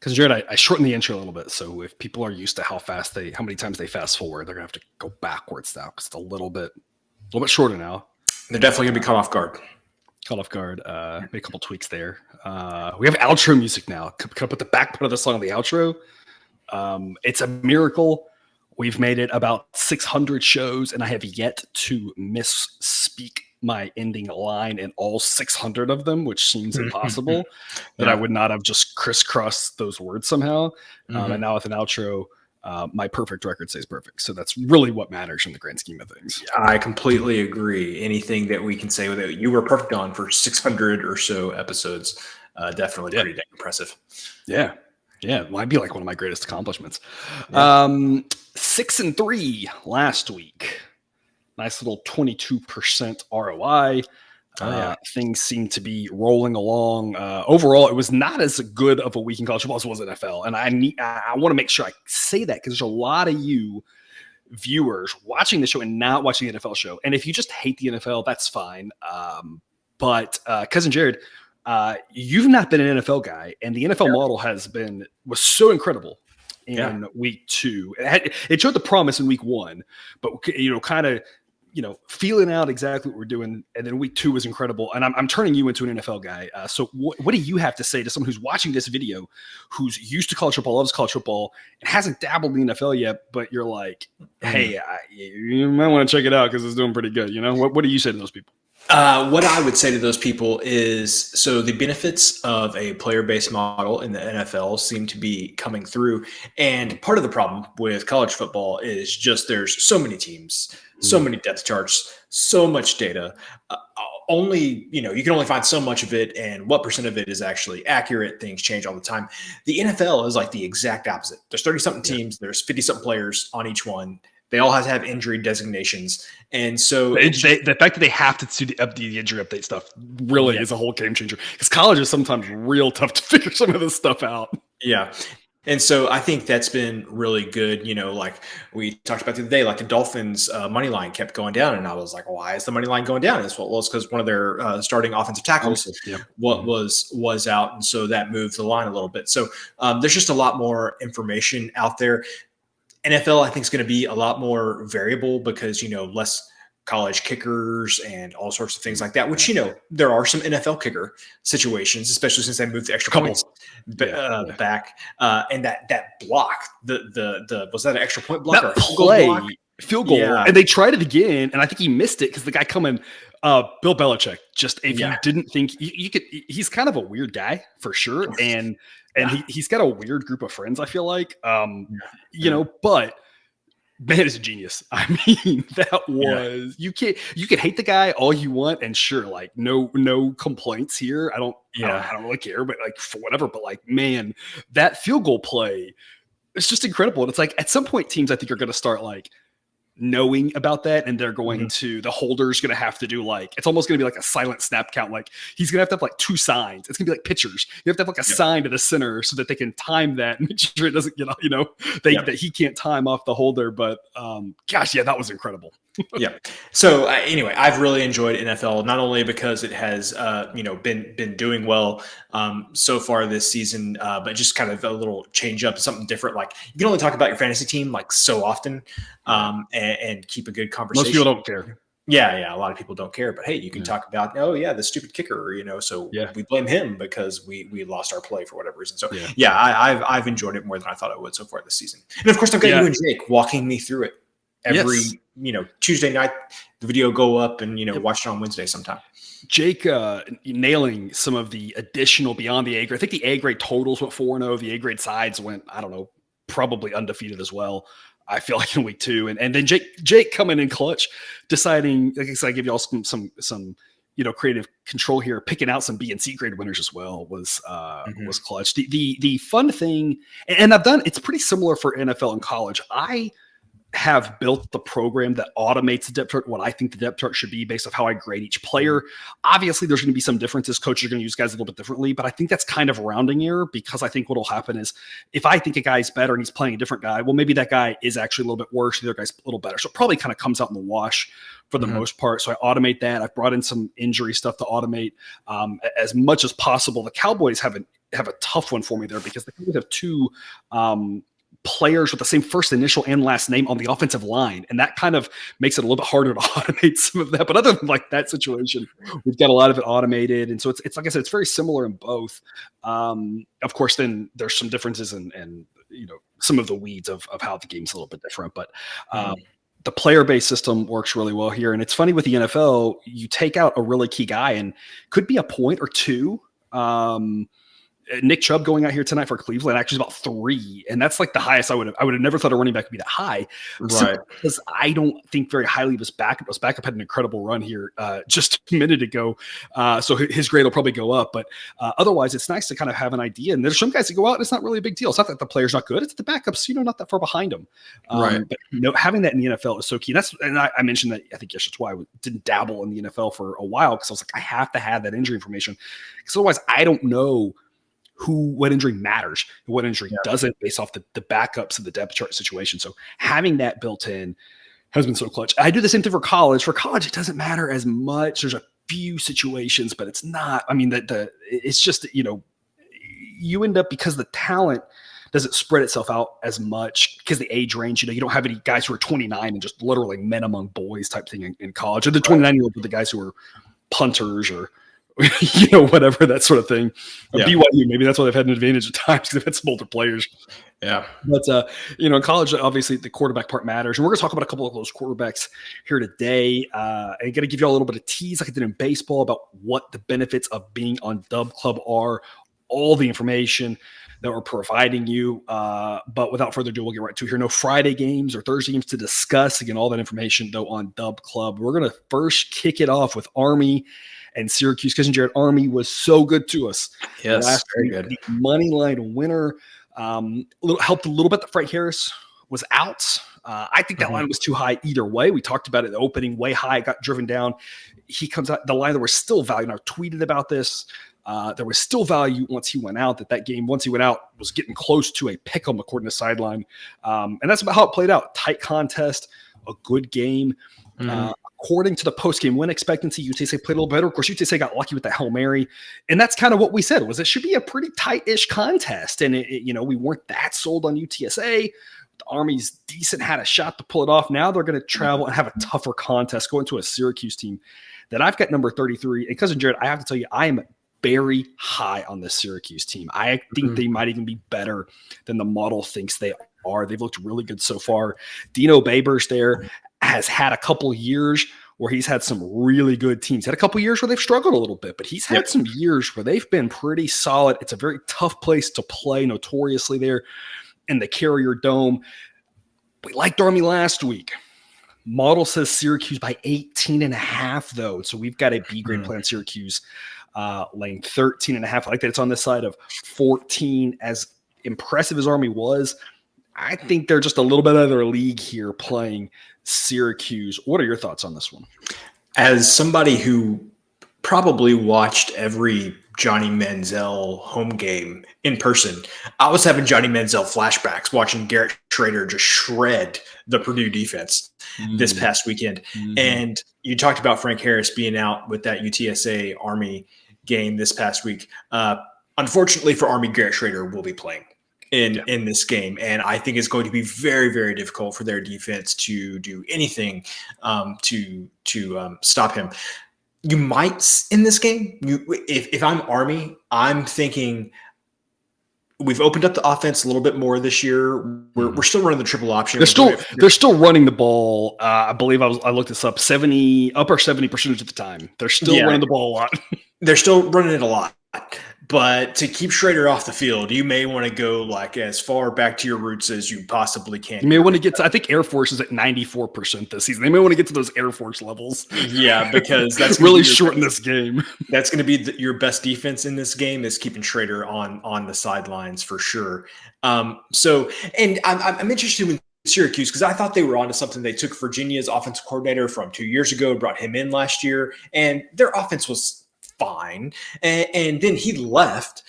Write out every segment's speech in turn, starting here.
Because Jared, I shortened the intro a little bit, so if people are used to how many times they fast forward, they're gonna have to go backwards now because it's a little bit shorter now. They're definitely gonna be caught off guard. Made a couple tweaks there. We have outro music now. Can I put the back part of the song on the outro? It's a miracle. We've made it about 600 shows, and I have yet to misspeak my ending line in all 600 of them, which seems impossible. That I would not have just crisscrossed those words somehow. And now with an outro, my perfect record stays perfect. So that's really what matters in the grand scheme of things. I completely agree. Anything that we can say with it, you were perfect on for 600 or so episodes. Definitely pretty dang impressive. Yeah. Yeah, it might be like one of my greatest accomplishments. Yeah. 6-3 last week. Nice little 22% ROI. Things seem to be rolling along. Overall, it was not as good of a week in college football as it was NFL. And I want to make sure I say that because there's a lot of you viewers watching the show and not watching the NFL show. And if you just hate the NFL, that's fine. But Cousin Jared, you've not been an NFL guy, and the NFL model was so incredible in week 2. It showed the promise in week 1, but kind of feeling out exactly what we're doing, and then week 2 was incredible. And I'm turning you into an NFL guy. So what do you have to say to someone who's watching this video, who's used to college football, loves college football, and hasn't dabbled in the NFL yet, but you're like, hey, you might want to check it out because it's doing pretty good. What do you say to those people? What I would say to those people is, so the benefits of a player-based model in the NFL seem to be coming through. And part of the problem with college football is just there's so many teams, so many depth charts, so much data. You can only find so much of it, and what percent of it is actually accurate. Things change all the time. The NFL is like the exact opposite. There's 30-something teams. There's 50-something players on each one. They all have to have injury designations. And so the fact that they have to do the injury update stuff really is a whole game changer, because college is sometimes real tough to figure some of this stuff out. Yeah. And so I think that's been really good. Like we talked about the other day, like the Dolphins money line kept going down. And I was like, why is the money line going down? It's because one of their starting offensive tackles was out. And so that moved the line a little bit. So there's just a lot more information out there. NFL, I think, is going to be a lot more variable because, less college kickers and all sorts of things like that, which, there are some NFL kicker situations, especially since they moved the extra points back. And that block, was that an extra point block or a field goal? Yeah. And they tried it again, and I think he missed it because the guy coming, Bill Belichick, just if you didn't think you could, he's kind of a weird guy for sure. And he's got a weird group of friends, I feel like, but man is a genius. I mean, that was, you can hate the guy all you want. And sure, like no complaints here. I don't really care, but like for whatever, but like, man, that field goal play is just incredible. And it's like, at some point teams, I think are going to start like knowing about that, and they're going to, the holder's going to have to do like, it's almost going to be like a silent snap count. Like he's going to have like 2 signs. It's gonna be like pitchers. You have to have like a sign to the center so that they can time that and make sure it doesn't get, that he can't time off the holder. But that was incredible. So anyway, I've really enjoyed NFL, not only because it has, been doing well so far this season, but just kind of a little change up, something different. Like you can only talk about your fantasy team like so often and keep a good conversation. Most people don't care. Yeah. A lot of people don't care, but hey, you can talk about, the stupid kicker, so we blame him because we lost our play for whatever reason. So I've enjoyed it more than I thought I would so far this season. And of course, I've got you and Jake walking me through it. Every Tuesday night, the video go up and watch it on Wednesday sometime. Jake nailing some of the additional beyond the A grade. I think the A grade totals went 4-0. The A grade sides went, I don't know, probably undefeated as well. I feel like in week 2, and then Jake coming in clutch, deciding, like I said, I give you all some creative control here, picking out some B and C grade winners as well was clutch. The fun thing, and I've done, it's pretty similar for NFL and college. I have built the program that automates the depth chart, what I think the depth chart should be based off how I grade each player. Obviously, there's going to be some differences. Coaches are going to use guys a little bit differently, but I think that's kind of a rounding error, because I think what will happen is if I think a guy's better and he's playing a different guy, well, maybe that guy is actually a little bit worse. The other guy's a little better. So it probably kind of comes out in the wash for the most part. So I automate that. I've brought in some injury stuff to automate as much as possible. The Cowboys have a tough one for me there, because they have two players with the same first initial and last name on the offensive line. And that kind of makes it a little bit harder to automate some of that. But other than like that situation, we've got a lot of it automated. And so it's like I said, it's very similar in both. Of course, then there's some differences and some of the weeds of how the game's a little bit different. But the player-based system works really well here. And it's funny with the NFL, you take out a really key guy and could be a point or two. Nick Chubb going out here tonight for Cleveland, actually about 3. And that's like the highest I would have never thought a running back would be that high. Right. Because I don't think very highly of his backup. His backup had an incredible run here just a minute ago. So his grade will probably go up. But otherwise, it's nice to kind of have an idea. And there's some guys that go out and it's not really a big deal. It's not that the player's not good. It's the backups, not that far behind them. Right. But having that in the NFL is so key. And I mentioned that, I think yesterday, that's why I didn't dabble in the NFL for a while, because I was like, I have to have that injury information. Because otherwise, I don't know what injury matters and what injury doesn't based off the backups of the depth chart situation. So having that built in has been so clutch. I do the same thing for college. For college, it doesn't matter as much. There's a few situations, but it's not, it's just, you end up, because the talent doesn't spread itself out as much because the age range, you don't have any guys who are 29 and just literally men among boys type thing in college, or the 29-year-olds with the guys who are punters or whatever, that sort of thing. BYU, maybe that's why they've had an advantage at times, because they've had some older players. Yeah. But, in college, obviously the quarterback part matters. And we're going to talk about a couple of those quarterbacks here today. I'm going to give you all a little bit of tease like I did in baseball about what the benefits of being on Dub Club are, all the information that we're providing you. But without further ado, we'll get right to it here. No Friday games or Thursday games to discuss. Again, all that information, though, on Dub Club. We're going to first kick it off with Army and Syracuse. Cousin Jared, Army was so good to us. Yes, very good. The money line winner helped a little bit that Frank Harris was out. I think that line was too high either way. We talked about it, the opening way high, got driven down. He comes out, the line, there was still value. And I tweeted about this. There was still value once he went out, that game, once he went out, was getting close to a pick 'em according to Sideline. And that's about how it played out. Tight contest, a good game. According to the post-game win expectancy, UTSA played a little better. Of course, UTSA got lucky with the Hail Mary. And that's kind of what we said, was it should be a pretty tight-ish contest. And, we weren't that sold on UTSA. The Army's decent, had a shot to pull it off. Now they're going to travel and have a tougher contest, going to a Syracuse team that I've got number 33. And Cousin Jared, I have to tell you, I am very high on this Syracuse team. I think they might even be better than the model thinks they are. They've looked really good so far. Dino Babers there has had a couple of years where he's had some really good teams. Had a couple of years where they've struggled a little bit, but he's had some years where they've been pretty solid. It's a very tough place to play, notoriously there in the Carrier Dome. We liked Army last week. Model says Syracuse by 18.5, though. So we've got a B grade plan, Syracuse laying 13.5. I like that it's on this side of 14. As impressive as Army was, I think they're just a little bit out of their league here playing Syracuse. What are your thoughts on this one? As somebody who probably watched every Johnny Manziel home game in person, I was having Johnny Manziel flashbacks watching Garrett Schrader just shred the Purdue defense this past weekend. And you talked about Frank Harris being out with that UTSA Army game this past week. Unfortunately for Army, Garrett Schrader will be playing in this game. And I think it's going to be very, very difficult for their defense to do anything to stop him. You might in this game. If I'm Army, I'm thinking we've opened up the offense a little bit more this year. We're still running the triple option. They're still running the ball. I believe I looked this up. Upper 70% of the time. They're still running the ball a lot. They're still running it a lot. But to keep Schrader off the field, you may want to go like as far back to your roots as you possibly can. You may want to get to, I think Air Force is at 94% this season. They may want to get to those Air Force levels. Yeah, because that's really shorten this game. That's going to be your best defense in this game, is keeping Schrader on the sidelines for sure. So, and I'm interested in Syracuse, because I thought they were onto something. They took Virginia's offensive coordinator from 2 years ago, brought him in last year, and their offense was fine. And then he left,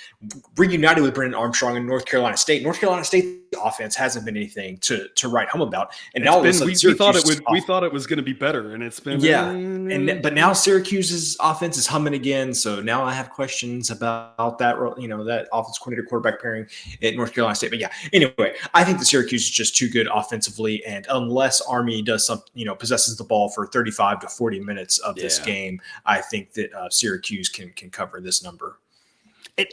reunited with Brennan Armstrong in North Carolina State. North Carolina State offense hasn't been anything to write home about. And now we thought it was going to be better, and it's been but now Syracuse's offense is humming again. So now I have questions about that, that offensive coordinator quarterback pairing at North Carolina State. But yeah, anyway, I think the Syracuse is just too good offensively, and unless Army does something, possesses the ball for 35 to 40 minutes of this game, I think that Syracuse can cover this number.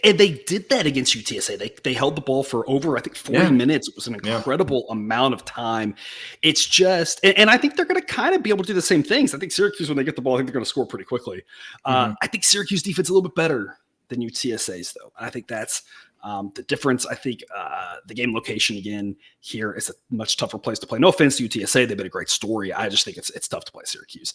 And they did that against UTSA. They held the ball for over, I think, 40 minutes. It was an incredible amount of time. It's just, and I think they're going to kind of be able to do the same things. I think Syracuse, when they get the ball, I think they're going to score pretty quickly. I think Syracuse defense is a little bit better than UTSA's, though. I think that's the difference. I think the game location, again, here is a much tougher place to play. No offense to UTSA. They've been a great story. I just think it's tough to play Syracuse.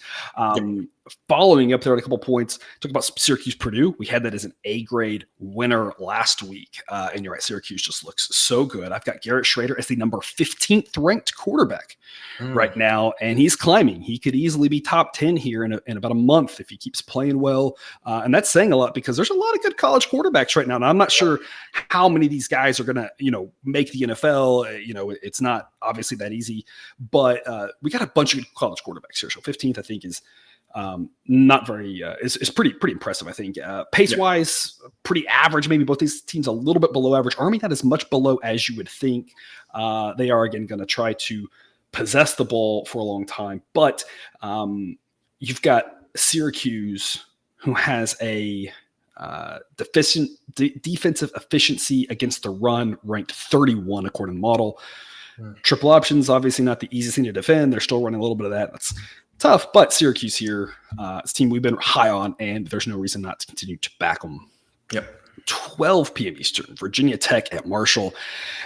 Following up there at a couple points, talk about Syracuse-Purdue. We had that as an A-grade winner last week. And you're right, Syracuse just looks so good. I've got Garrett Schrader as the number 15th ranked quarterback right now, and he's climbing. He could easily be top 10 here in about a month if he keeps playing well. And that's saying a lot because there's a lot of good college quarterbacks right now. And I'm not sure how many of these guys are going to, make the NFL. It's not obviously that easy, but we got a bunch of good college quarterbacks here. So 15th, I think, is not very is pretty impressive. I think pace wise, pretty average. Maybe both these teams a little bit below average. Army not as much below as you would think. They are again going to try to possess the ball for a long time, but you've got Syracuse, who has a defensive efficiency against the run ranked 31 according to Model. Triple options, obviously not the easiest thing to defend. They're still running a little bit of that. That's tough, but Syracuse here, it's a team we've been high on, and there's no reason not to continue to back them. 12 p.m. Eastern, Virginia Tech at Marshall.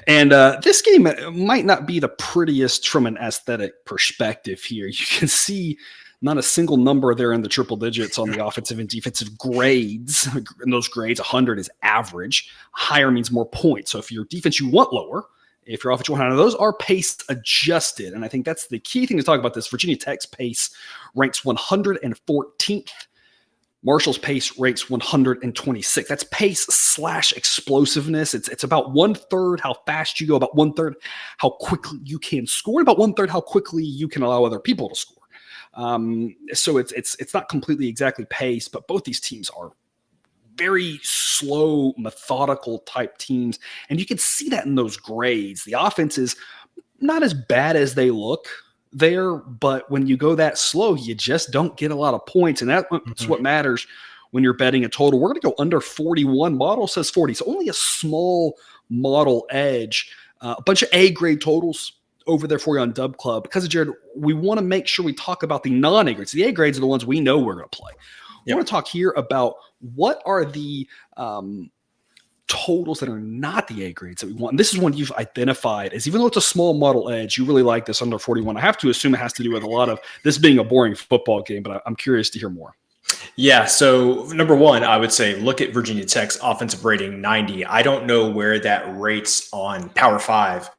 And this game might not be the prettiest from an aesthetic perspective here. You can see not a single number there in the triple digits on the offensive and defensive grades. And those grades, 100 is average. Higher means more points. So if your defense, you want lower. If your offense, you want higher. Those are pace adjusted. And I think that's the key thing to talk about this. Virginia Tech's pace ranks 114th. Marshall's pace ranks 126th. That's pace / explosiveness. It's about 1/3 how fast you go, about 1/3 how quickly you can score, about 1/3 how quickly you can allow other people to score. So it's not completely exactly pace, but both these teams are very slow, methodical type teams. And you can see that in those grades. The offense is not as bad as they look there, but when you go that slow, you just don't get a lot of points. And that's what matters when you're betting a total. We're going to go under 41. Model says 40. So only a small Model edge, a bunch of A-grade totals over there for you on Dub Club. Because of Jared, we want to make sure we talk about the non-A grades. The A grades are the ones we know we're going to play. I want to talk here about what are the totals that are not the A grades that we want. And this is one you've identified as, even though it's a small Model edge, you really like this under 41. I have to assume it has to do with a lot of this being a boring football game, but I'm curious to hear more. Yeah, so number one, I would say look at Virginia Tech's offensive rating, 90. I don't know where that rates on Power 5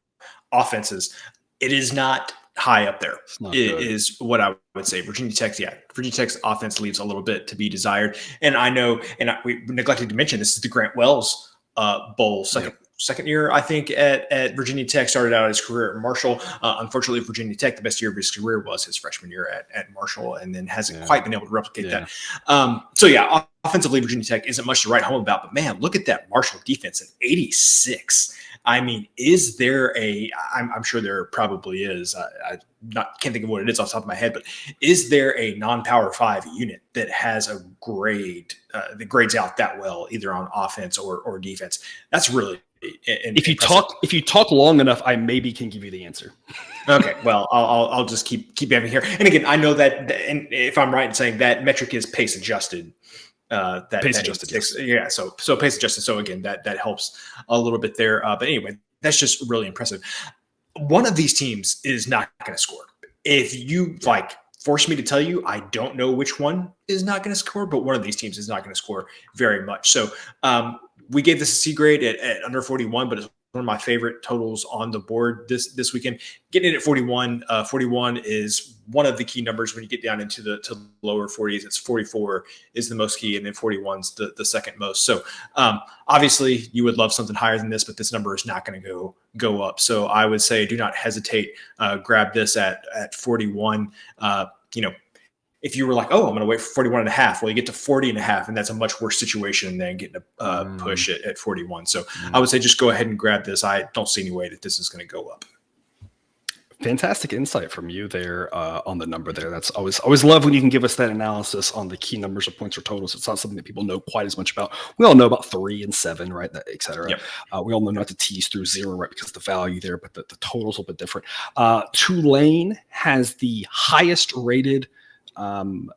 offenses. It is not high up there. It is what I would say. Virginia Tech's offense leaves a little bit to be desired. And I know, we neglected to mention, this is the Grant Wells Bowl, second year, I think, at Virginia Tech. Started out his career at Marshall. Unfortunately, Virginia Tech, the best year of his career was his freshman year at Marshall, and then hasn't quite been able to replicate that. Offensively, Virginia Tech isn't much to write home about, but man, look at that Marshall defense at 86. I mean, is there I'm sure there probably is. I can't think of what it is off the top of my head, but is there a non-Power 5 unit that has a grade that grades out that well, either on offense or defense? That's really if you talk long enough, I maybe can give you the answer. Okay, well, I'll just keep having here. And again, I know that, and if I'm right in saying that metric is pace adjusted. Pace adjusted. Yeah. So pace adjusted. So again, that helps a little bit there. But anyway, that's just really impressive. One of these teams is not going to score. If you force me to tell you, I don't know which one is not going to score, but one of these teams is not going to score very much. So we gave this a C grade at under 41, but as one of my favorite totals on the board this weekend. Getting it at 41. 41 is one of the key numbers when you get down into the lower 40s. It's 44 is the most key, and then 41 is the second most. So obviously you would love something higher than this, but this number is not going to go up. So I would say do not hesitate. Grab this at 41. If you were like, oh, I'm going to wait for 41 and a half, well, you get to 40 and a half, and that's a much worse situation than getting a push at 41. So I would say just go ahead and grab this. I don't see any way that this is going to go up. Fantastic insight from you there on the number there. That's always love when you can give us that analysis on the key numbers of points or totals. It's not something that people know quite as much about. We all know about 3 and 7, right? Et cetera. Yep. We all know not to tease through 0, right? Because the value there, but the totals a little bit different. Tulane has the highest rated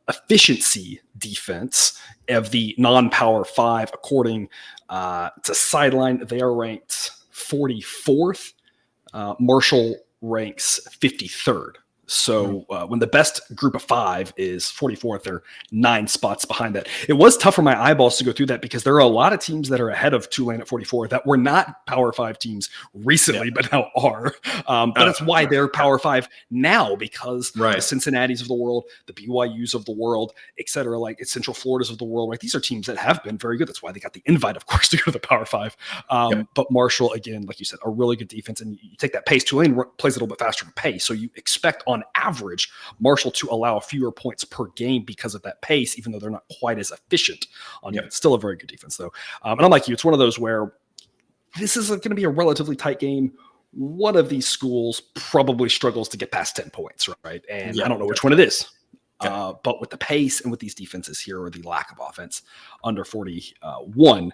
efficiency defense of the non-power 5 according to Sideline. They are ranked 44th. Marshall ranks 53rd. So when the best group of 5 is 44th, they're 9 spots behind that. It was tough for my eyeballs to go through that because there are a lot of teams that are ahead of Tulane at 44 that were not Power 5 teams recently, but now are. But that's why they're Power 5 now, because the Cincinnati's of the world, the BYU's of the world, et cetera, like it's Central Florida's of the world, right? These are teams that have been very good. That's why they got the invite, of course, to go to the Power 5. But Marshall, again, like you said, a really good defense. And you take that pace. Tulane plays a little bit faster pace. So you expect on average Marshall to allow fewer points per game because of that pace, even though they're not quite as efficient on it. It's still a very good defense though. And I'm like you, it's one of those where this is going to be a relatively tight game. One of these schools probably struggles to get past 10 points, right? And I don't know which one it is. But with the pace and with these defenses here, or the lack of offense under 41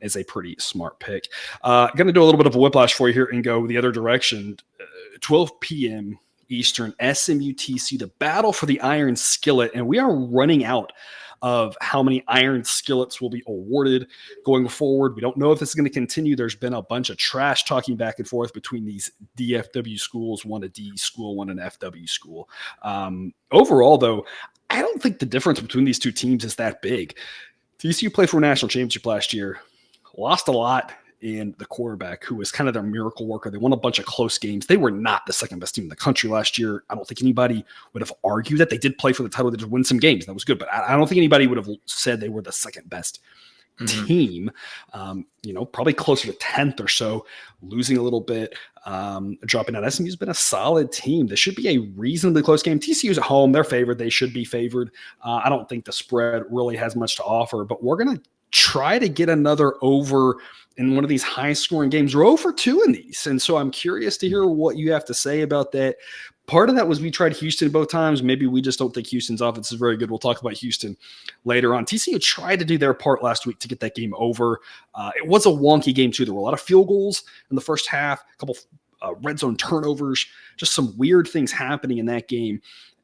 is a pretty smart pick. Going to do a little bit of a whiplash for you here and go the other direction. 12 p.m. Eastern, SMU-TCU, the battle for the Iron Skillet, and we are running out of how many Iron Skillets will be awarded going forward. We don't know if this is going to continue. There's been a bunch of trash talking back and forth between these DFW schools, one a D school, one an FW school. Overall, though, I don't think the difference between these two teams is that big. TCU played for a national championship last year, lost a lot in the quarterback, who was kind of their miracle worker. They won a bunch of close games. They were not the second best team in the country last year. I don't think anybody would have argued that. They did play for the title. They did win some games. That was good. But I don't think anybody would have said they were the second best team. Probably closer to 10th or so, losing a little bit, dropping out. SMU's been a solid team. This should be a reasonably close game. TCU's at home. They're favored. They should be favored. I don't think the spread really has much to offer, but we're going to try to get another over in one of these high-scoring games. We're 0-2 in these, and so I'm curious to hear what you have to say about that. Part of that was we tried Houston both times. Maybe we just don't think Houston's offense is very good. We'll talk about Houston later on. TCU tried to do their part last week to get that game over. It was a wonky game, too. There were a lot of field goals in the first half, a couple red zone turnovers, just some weird things happening in that game.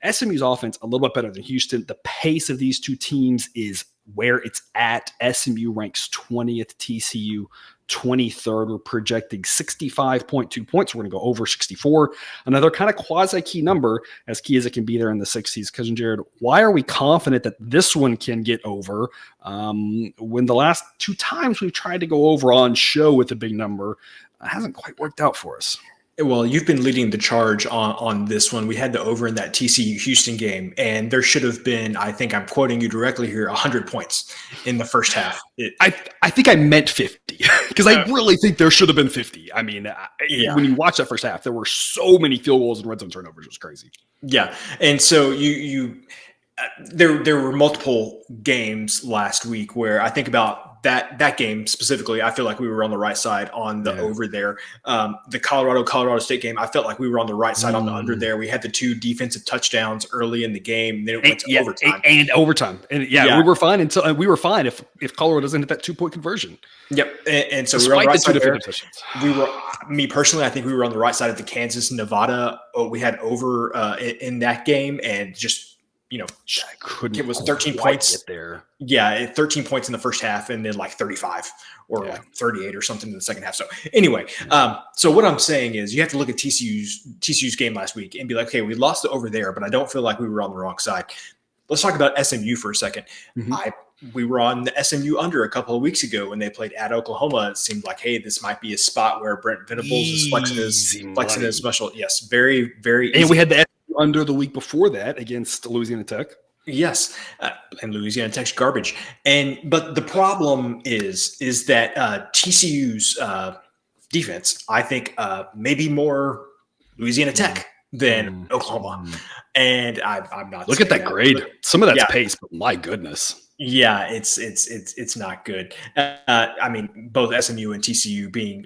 SMU's offense a little bit better than Houston. The pace of these two teams is where it's at. SMU ranks 20th, TCU 23rd. We're projecting 65.2 points. We're going to go over 64. Another kind of quasi-key number, as key as it can be there in the 60s. Cousin Jared, why are we confident that this one can get over when the last 2 times we've tried to go over on show with a big number, it hasn't quite worked out for us? Well, you've been leading the charge on this one. We had the over in that TCU Houston game, and there should have been, I think I'm quoting you directly here, 100 points in the first half. I think I meant 50 because I really think there should have been 50. I mean, when you watch that first half, there were so many field goals and red zone turnovers. It was crazy. Yeah, and so there were multiple games last week where I think about that game specifically. I feel like we were on the right side on the over there. The Colorado State game, I felt like we were on the right side on the under there. We had the 2 defensive touchdowns early in the game. Then it went to overtime. And overtime. And we were fine until we were fine if Colorado doesn't hit that 2-point conversion. Yep. And so we were on the right side there. Me personally, I think we were on the right side of the Kansas Nevada. We had over in that game, and just it was 13 points there. Yeah, 13 points in the first half, and then like 35 or like 38 or something in the second half. So anyway, so what I'm saying is you have to look at TCU's game last week and be like, okay, we lost it over there, but I don't feel like we were on the wrong side. Let's talk about SMU for a second. we were on the SMU under a couple of weeks ago when they played at Oklahoma. It seemed like, hey, this might be a spot where Brent Venables is flexing his muscle. Yes, very, very easy. And we had the SMU under the week before that against Louisiana Tech. Yes, and Louisiana Tech's garbage. But the problem is that TCU's defense, I think, maybe more Louisiana Tech than Oklahoma. And I'm not. Look at that grade. Some of that's pace, but my goodness. Yeah, it's not good. I mean, both SMU and TCU being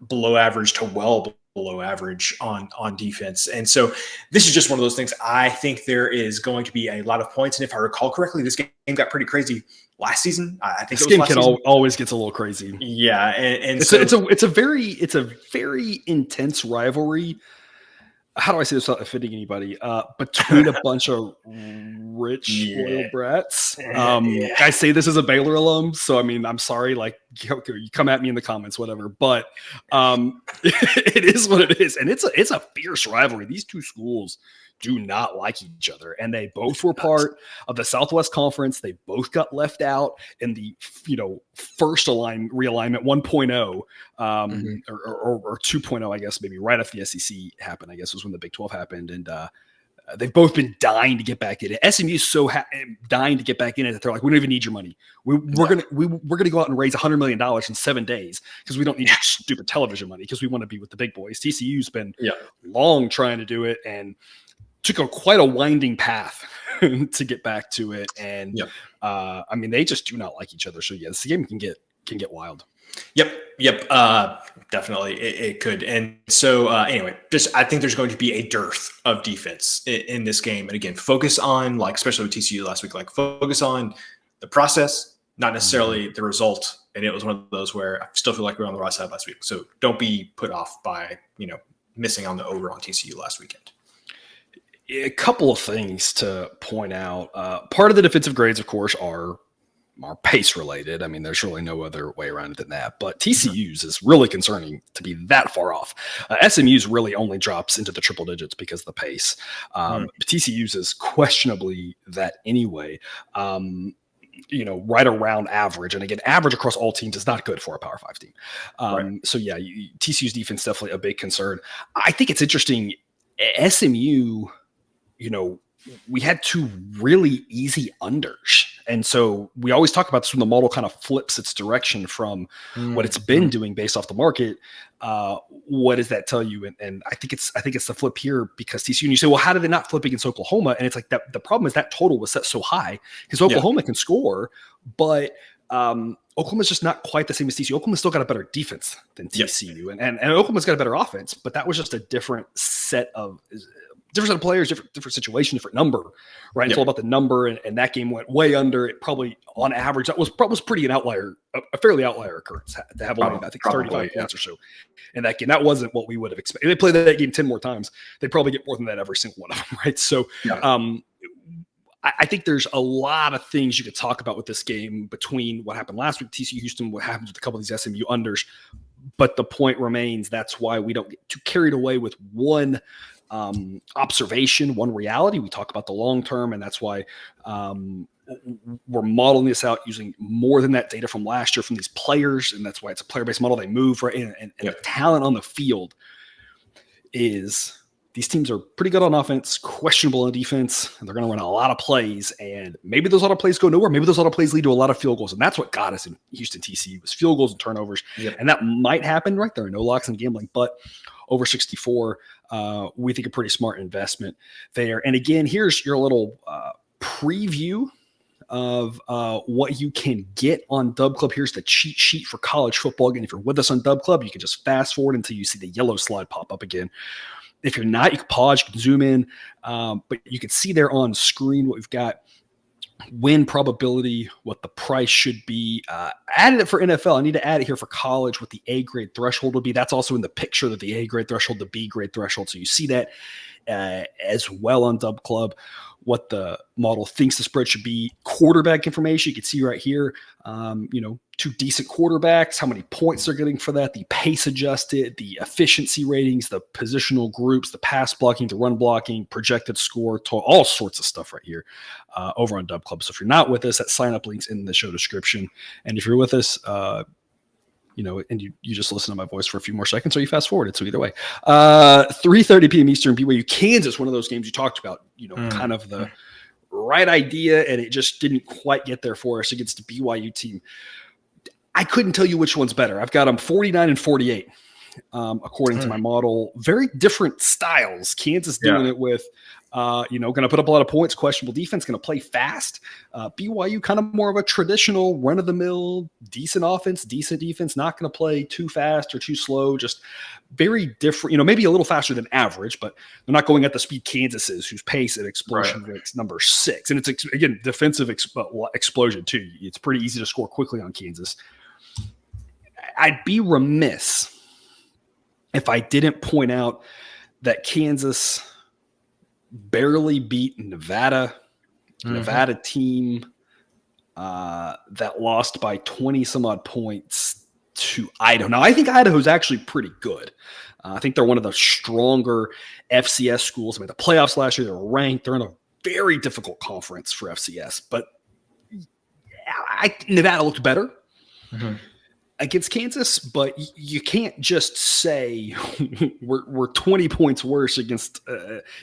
below average to well below average on defense. And so this is just one of those things. I think there is going to be a lot of points. And if I recall correctly, this game got pretty crazy last season. I think this game always gets a little crazy. Yeah. And it's a very intense rivalry. How do I say this without offending anybody? Between a bunch of rich oil brats. I say this as a Baylor alum, so I mean, I'm sorry. Like, you come at me in the comments, whatever. But it is what it is, and it's a fierce rivalry. These two schools do not like each other, and they both were part of the Southwest Conference. They both got left out in the first realignment 1.0 or 2.0, I guess, maybe right after the SEC happened. I guess was when the Big 12 happened, and they've both been dying to get back in it. SMU is so dying to get back in it that they're like, we don't even need your money. We're gonna go out and raise $100 million in 7 days because we don't need your stupid television money because we want to be with the big boys. TCU's been long trying to do it and took quite a winding path to get back to it. And I mean, they just do not like each other. So this game can get wild. Yep. Definitely it could. And so anyway, I think there's going to be a dearth of defense in this game. And again, focus on, like, especially with TCU last week, like, focus on the process, not necessarily the result. And it was one of those where I still feel like we were on the right side last week. So don't be put off by, missing on the over on TCU last weekend. A couple of things to point out. Part of the defensive grades, of course, are pace related. I mean, there's really no other way around it than that. But TCU's is really concerning to be that far off. SMU's really only drops into the triple digits because of the pace. TCU's is questionably that anyway. Right around average. And again, average across all teams is not good for a Power 5 team. So yeah, TCU's defense definitely a big concern. I think it's interesting. SMU, we had two really easy unders. And so we always talk about this when the model kind of flips its direction from what it's been doing based off the market. What does that tell you? And I think it's the flip here because TCU, and you say, well, how did they not flip against Oklahoma? And it's like that. The problem is that total was set so high because Oklahoma can score, but Oklahoma's just not quite the same as TCU. Oklahoma's still got a better defense than TCU, and Oklahoma's got a better offense, but that was just a different set of players, different situation, different number, right? It's all about the number, and that game went way under. It probably, on average, that was pretty an outlier, a fairly outlier occurrence to have only, I think, 35 points or so in that game. That wasn't what we would have expected. If they played that game 10 more times, they'd probably get more than that every single one of them, right? So I think there's a lot of things you could talk about with this game between what happened last week, TCU Houston, what happens with a couple of these SMU unders. But the point remains, that's why we don't get too carried away with one observation, one reality. We talk about the long term, and that's why we're modeling this out using more than that data from last year from these players, and that's why it's a player-based model. They move, right, and the talent on the field is these teams are pretty good on offense, questionable on defense, and they're going to run a lot of plays, and maybe those lot of plays go nowhere. Maybe those lot of plays lead to a lot of field goals, and that's what got us in Houston TCU was field goals and turnovers, and that might happen, right? There are no locks in gambling, but over 64, we think a pretty smart investment there. And again, here's your little preview of what you can get on Dub Club. Here's the cheat sheet for college football. Again, if you're with us on Dub Club, you can just fast forward until you see the yellow slide pop up again. If you're not, you can pause, you can zoom in, but you can see there on screen what we've got. Win probability, what the price should be. Added it for NFL. I need to add it here for college, what the A grade threshold will be. That's also in the picture, that the A grade threshold, the B grade threshold. So you see that as well on Dub Club what the model thinks the spread should be. Quarterback information, you can see right here, two decent quarterbacks, how many points they're getting for that, the pace adjusted, the efficiency ratings, the positional groups, the pass blocking, the run blocking, projected score, all sorts of stuff right here over on Dub Club. So if you're not with us, that sign up link's in the show description. And if you're with us, and you just listen to my voice for a few more seconds, or you fast forward it. So either way, 3:30 p.m. Eastern, BYU Kansas, one of those games you talked about, kind of the right idea, and it just didn't quite get there for us against the BYU team. I couldn't tell you which one's better. I've got them 49 and 48, according to my model. Very different styles. Kansas doing it with, going to put up a lot of points, questionable defense, going to play fast. BYU kind of more of a traditional run-of-the-mill, decent offense, decent defense, not going to play too fast or too slow, just very different, maybe a little faster than average, but they're not going at the speed Kansas is, whose pace and explosion rates number 6. And it's, again, defensive explosion too. It's pretty easy to score quickly on Kansas. I'd be remiss if I didn't point out that Kansas barely beat Nevada team that lost by 20 some odd points to Idaho. Now, I think Idaho's actually pretty good. I think they're one of the stronger FCS schools. I mean, the playoffs last year, they were ranked. They're in a very difficult conference for FCS, but Nevada looked better against Kansas, but you can't just say we're 20 points worse against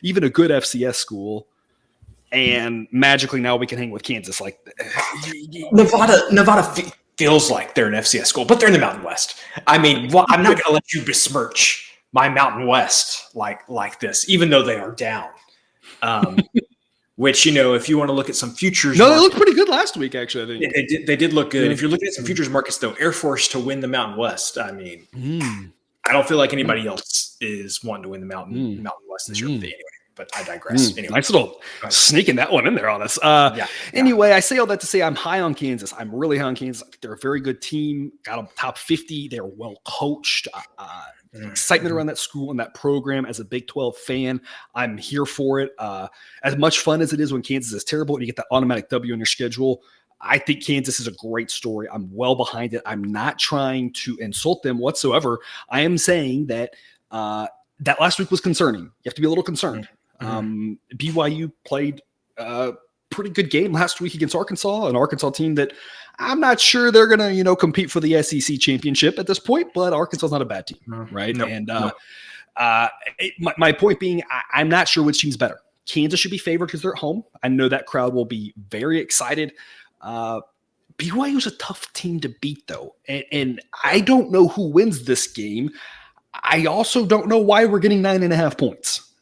even a good FCS school, and magically now we can hang with Kansas. Like Nevada feels like they're an FCS school, but they're in the Mountain West. I mean, I'm not going to let you besmirch my Mountain West like this, even though they are down. Which, if you want to look at some futures. No, they looked pretty good last week, actually. I think. They did look good. Mm-hmm. If you're looking at some futures markets, though, Air Force to win the Mountain West, I mean, I don't feel like anybody else is wanting to win the Mountain West this year. Anyway, but I digress. Anyway. Nice little sneaking that one in there on us. Anyway, I say all that to say I'm high on Kansas. I'm really high on Kansas. They're a very good team. Got them top 50. They're well coached. Excitement around that school and that program. As a Big 12 fan, I'm here for it. As much fun as it is when Kansas is terrible and you get that automatic W on your schedule, I think Kansas is a great story. I'm well behind it. I'm not trying to insult them whatsoever. I am saying that that last week was concerning. You have to be a little concerned. BYU played a pretty good game last week against Arkansas, an Arkansas team that I'm not sure they're going to, compete for the SEC championship at this point, but Arkansas is not a bad team, right? My point being, I'm not sure which team's better. Kansas should be favored because they're at home. I know that crowd will be very excited. BYU is a tough team to beat, though, and I don't know who wins this game. I also don't know why we're getting 9.5 points.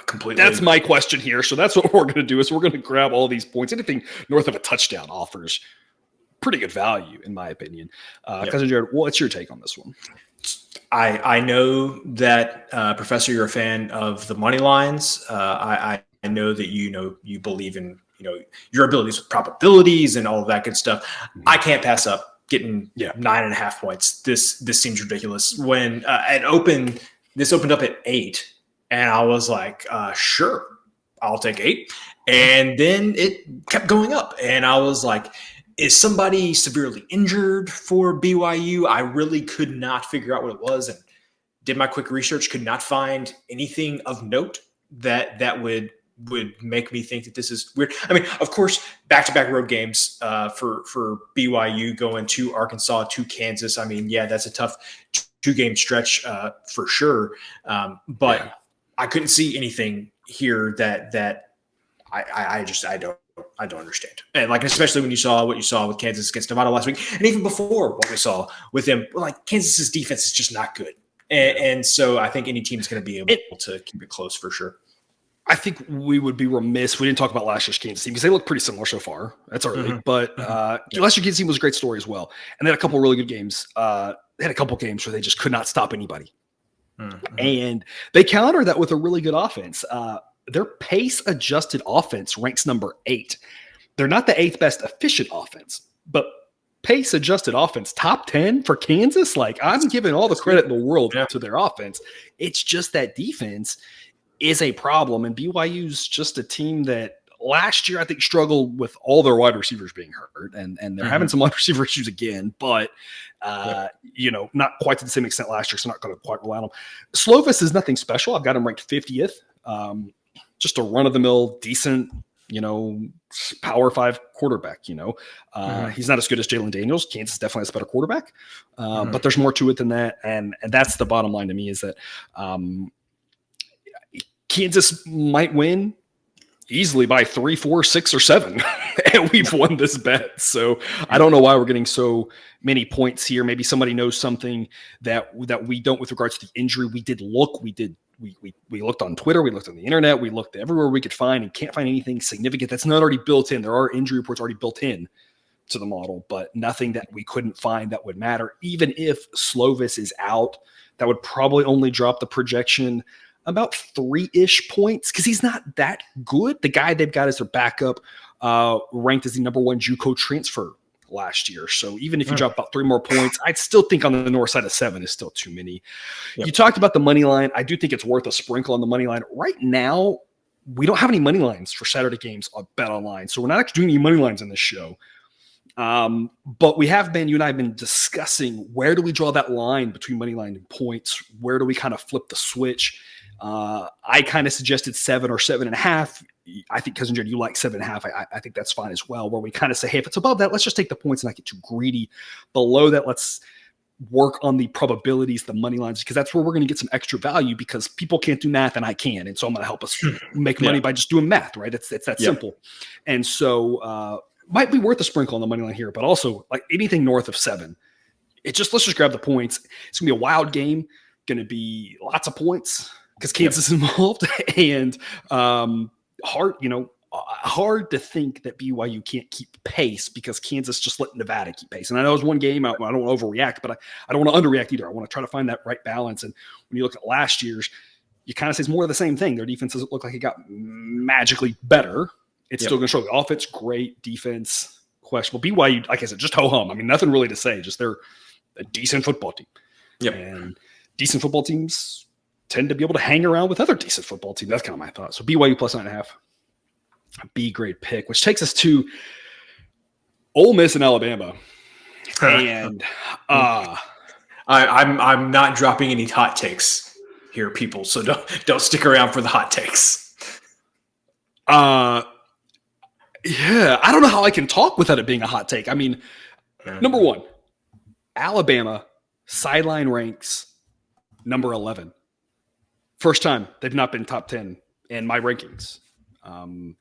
Completely. That's my question here. So that's what we're going to do is we're going to grab all these points. Anything north of a touchdown offers pretty good value, in my opinion. Cousin Jared, what's your take on this one? I know that, Professor, you're a fan of the money lines. I know that you believe in your abilities with probabilities and all of that good stuff. I can't pass up getting 9.5 points. This seems ridiculous. When this opened up at 8. And I was like, sure, I'll take 8. And then it kept going up. And I was like, is somebody severely injured for BYU? I really could not figure out what it was. And did my quick research, could not find anything of note that would make me think that this is weird. I mean, of course, back-to-back road games for BYU going to Arkansas, to Kansas. I mean, that's a tough 2-game stretch for sure. But I couldn't see anything here that I don't understand. And especially when you saw what you saw with Kansas against Nevada last week, and even before what we saw with them, Kansas's defense is just not good. And so I think any team is going to be able to keep it close for sure. I think we would be remiss. We didn't talk about last year's Kansas team because they look pretty similar so far. That's early, but last year's Kansas team was a great story as well. And they had a couple of really good games. They had a couple of games where they just could not stop anybody. And they counter that with a really good offense. Their pace-adjusted offense ranks number 8. They're not the 8th best efficient offense, but pace adjusted offense, top 10 for Kansas. Like, I'm giving all the credit in the world to their offense. It's just that defense is a problem. And BYU's just a team that last year, I think, struggled with all their wide receivers being hurt, and they're having some wide receiver issues again, but not quite to the same extent last year, so not going to quite rely on them. Slovis is nothing special. I've got him ranked 50th. Just a run-of-the-mill, decent, Power 5 quarterback. He's not as good as Jalen Daniels. Kansas definitely has a better quarterback, but there's more to it than that, and that's the bottom line to me, is that Kansas might win easily by 3, 4, 6, or 7, and we've won this bet. So I don't know why we're getting so many points here. Maybe somebody knows something that we don't with regards to the injury. We looked on Twitter, we looked on the internet, we looked everywhere we could find and can't find anything significant that's not already built in. There are injury reports already built in to the model, but nothing that we couldn't find that would matter. Even if Slovis is out, that would probably only drop the projection about 3-ish points, because he's not that good. The guy they've got as their backup ranked as the number 1 JUCO transfer last year. So even if you drop about 3 more points, I'd still think on the north side of 7 is still too many. Yep. You talked about the money line. I do think it's worth a sprinkle on the money line. Right now, we don't have any money lines for Saturday games on Bet Online, so we're not actually doing any money lines in this show. But you and I have been discussing, where do we draw that line between money line and points? Where do we kind of flip the switch? I kind of suggested 7 or 7.5. I think, Cousin Jared, you like 7.5. I think that's fine as well, where we kind of say, hey, if it's above that, let's just take the points and not get too greedy. Below that, let's work on the probabilities, the money lines, because that's where we're going to get some extra value, because people can't do math and I can. And so I'm going to help us make money by just doing math, right? It's that simple. And so might be worth a sprinkle on the money line here, but also like anything north of 7, let's just grab the points. It's going to be a wild game, going to be lots of points, because Kansas is involved, and hard to think that BYU can't keep pace, because Kansas just let Nevada keep pace. And I know it's one game. I don't want to overreact, but I don't want to underreact either. I want to try to find that right balance. And when you look at last year's, you kind of say it's more of the same thing. Their defense doesn't look like it got magically better. It's still going to show the offense, great, defense, questionable. BYU, like I said, just ho-hum. I mean, nothing really to say. Just they're a decent football team. Yep. And decent football teams tend to be able to hang around with other decent football teams. That's kind of my thought. So BYU plus 9.5, a B grade pick, which takes us to Ole Miss and Alabama. And I'm not dropping any hot takes here, people. So don't stick around for the hot takes. Yeah, I don't know how I can talk without it being a hot take. I mean, number 1, Alabama sideline ranks number 11. First time they've not been top 10 in my rankings. And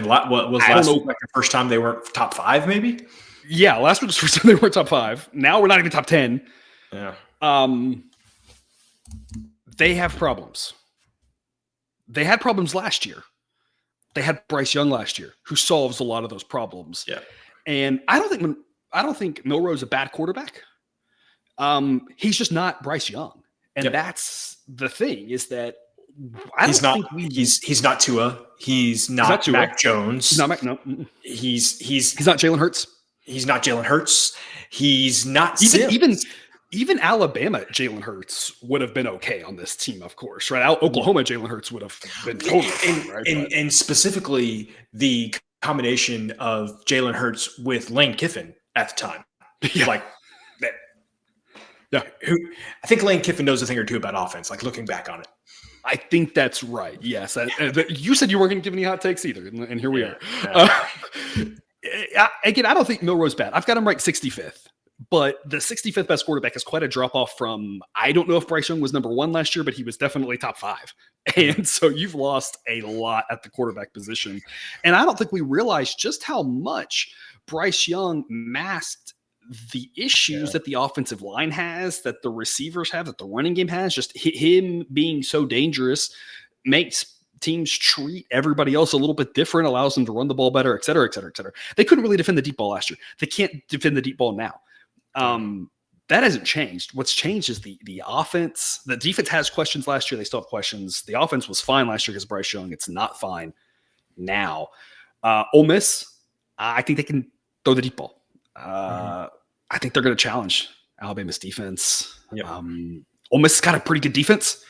what was last week, like the first time they weren't top 5, maybe? Yeah, last week was the first time they weren't top 5. Now we're not even top 10. Yeah. They have problems. They had problems last year. They had Bryce Young last year, who solves a lot of those problems. Yeah. And I don't think Milroe's a bad quarterback. He's just not Bryce Young. And that's the thing, is that he's not Tua. He's not Mac Jones. He's not Mac. No. He's not Jalen Hurts. He's not Jalen Hurts. He's not even Alabama. Jalen Hurts would have been okay on this team, of course, right? Oklahoma Jalen Hurts would have been totally fine, right? And specifically the combination of Jalen Hurts with Lane Kiffin at the time, like that. Yeah, I think Lane Kiffin knows a thing or two about offense, like looking back on it. I think that's right. Yes. You said you weren't going to give any hot takes either, and here we are. Yeah. Again, I don't think Milroe's bad. I've got him ranked 65th, but the 65th best quarterback is quite a drop-off from, I don't know if Bryce Young was number 1 last year, but he was definitely top 5. And so you've lost a lot at the quarterback position. And I don't think we realized just how much Bryce Young masked the issues that the offensive line has, that the receivers have, that the running game has. Just him being so dangerous makes teams treat everybody else a little bit different, allows them to run the ball better, et cetera, et cetera, et cetera. They couldn't really defend the deep ball last year. They can't defend the deep ball now. That hasn't changed. What's changed is the offense. The defense has questions last year. They still have questions. The offense was fine last year because Bryce Young. It's not fine now. Ole Miss, I think they can throw the deep ball. I think they're going to challenge Alabama's defense. Yep. Ole Miss has got a pretty good defense.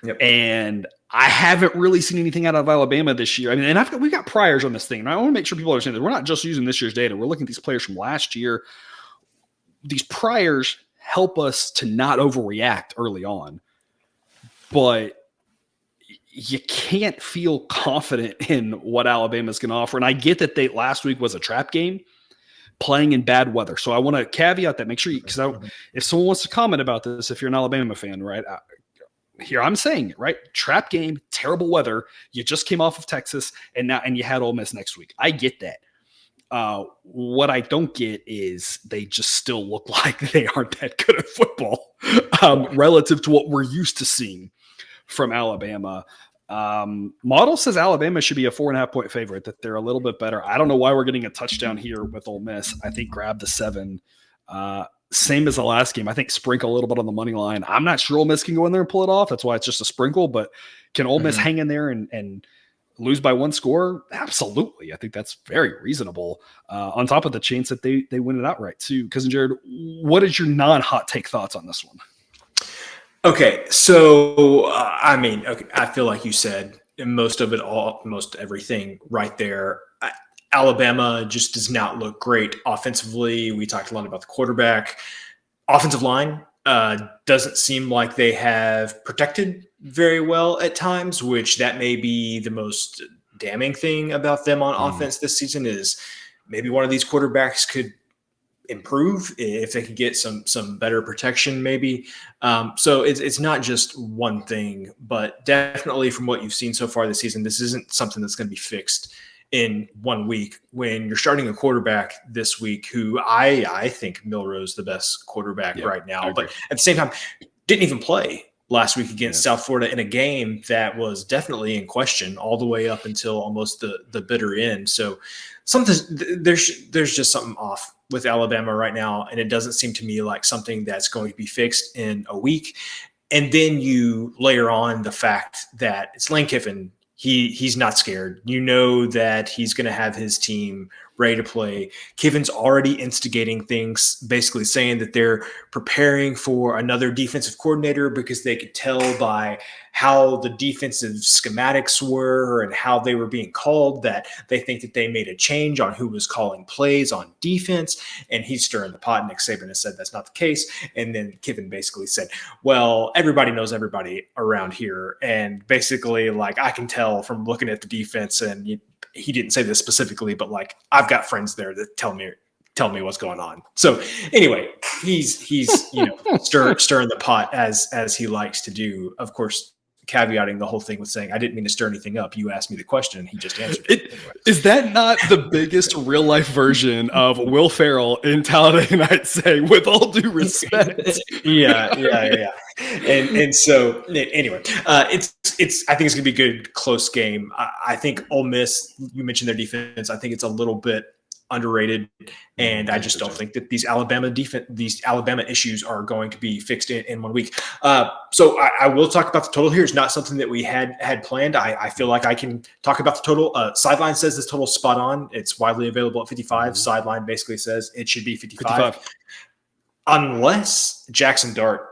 Yep. And I haven't really seen anything out of Alabama this year. I mean, and we've got priors on this thing. And I want to make sure people understand that we're not just using this year's data. We're looking at these players from last year. These priors help us to not overreact early on. But you can't feel confident in what Alabama's going to offer. And I get that last week was a trap game playing in bad weather. So I want to caveat that. Make sure because if someone wants to comment about this, if you're an Alabama fan, right? Here I'm saying it, right? Trap game, terrible weather. You just came off of Texas, and you had Ole Miss next week. I get that. What I don't get is they just still look like they aren't that good at football relative to what we're used to seeing from Alabama. Model says Alabama should be a 4.5 point favorite, that they're a little bit better. I don't know why we're getting a touchdown here with Ole Miss. I think grab the 7. Same as the last game. I think sprinkle a little bit on the money line. I'm not sure Ole Miss can go in there and pull it off. That's why it's just a sprinkle. But can Ole Miss hang in there and lose by 1 score? Absolutely. I think that's very reasonable. On top of the chance that they win it outright too. Cousin Jared, what is your non-hot take thoughts on this one? Okay, so I feel like you said most of it all, most everything right there. Alabama just does not look great offensively. We talked a lot about the quarterback. Offensive line doesn't seem like they have protected very well at times, which that may be the most damning thing about them on offense this season is maybe one of these quarterbacks could improve if they could get some better protection maybe. So it's not just one thing, but definitely from what you've seen so far this season, this isn't something that's going to be fixed in 1 week when you're starting a quarterback this week who I think Milroe's the best quarterback right now, but at the same time didn't even play last week against South Florida in a game that was definitely in question all the way up until almost the bitter end. So there's just something off with Alabama right now, and it doesn't seem to me like something that's going to be fixed in a week. And then you layer on the fact that it's Lane Kiffin. He's not scared. You know that he's going to have his team ready to play. Kiffin's already instigating things, basically saying that they're preparing for another defensive coordinator because they could tell by how the defensive schematics were and how they were being called that they think that they made a change on who was calling plays on defense. And he's stirring the pot. Nick Saban has said that's not the case. And then Kiffin basically said, well, everybody knows everybody around here. And basically, like, I can tell from looking at the defense, and he didn't say this specifically, but like, I've got friends there that tell me what's going on. So anyway, he's stirring the pot as he likes to do. Of course, caveating the whole thing with saying, I didn't mean to stir anything up. You asked me the question and he just answered it. Anyway. Is that not the biggest real life version of Will Ferrell in Talladega Nights saying, with all due respect? Yeah. And so anyway, it's I think it's gonna be a good close game. I think Ole Miss, you mentioned their defense. I think it's a little bit underrated, and I just don't think that these Alabama issues are going to be fixed in 1 week. So I will talk about the total here. It's not something that we had planned. I feel like I can talk about the total. Sideline says this total spot on. It's widely available at 55. Sideline basically says it should be 55. Unless Jackson Dart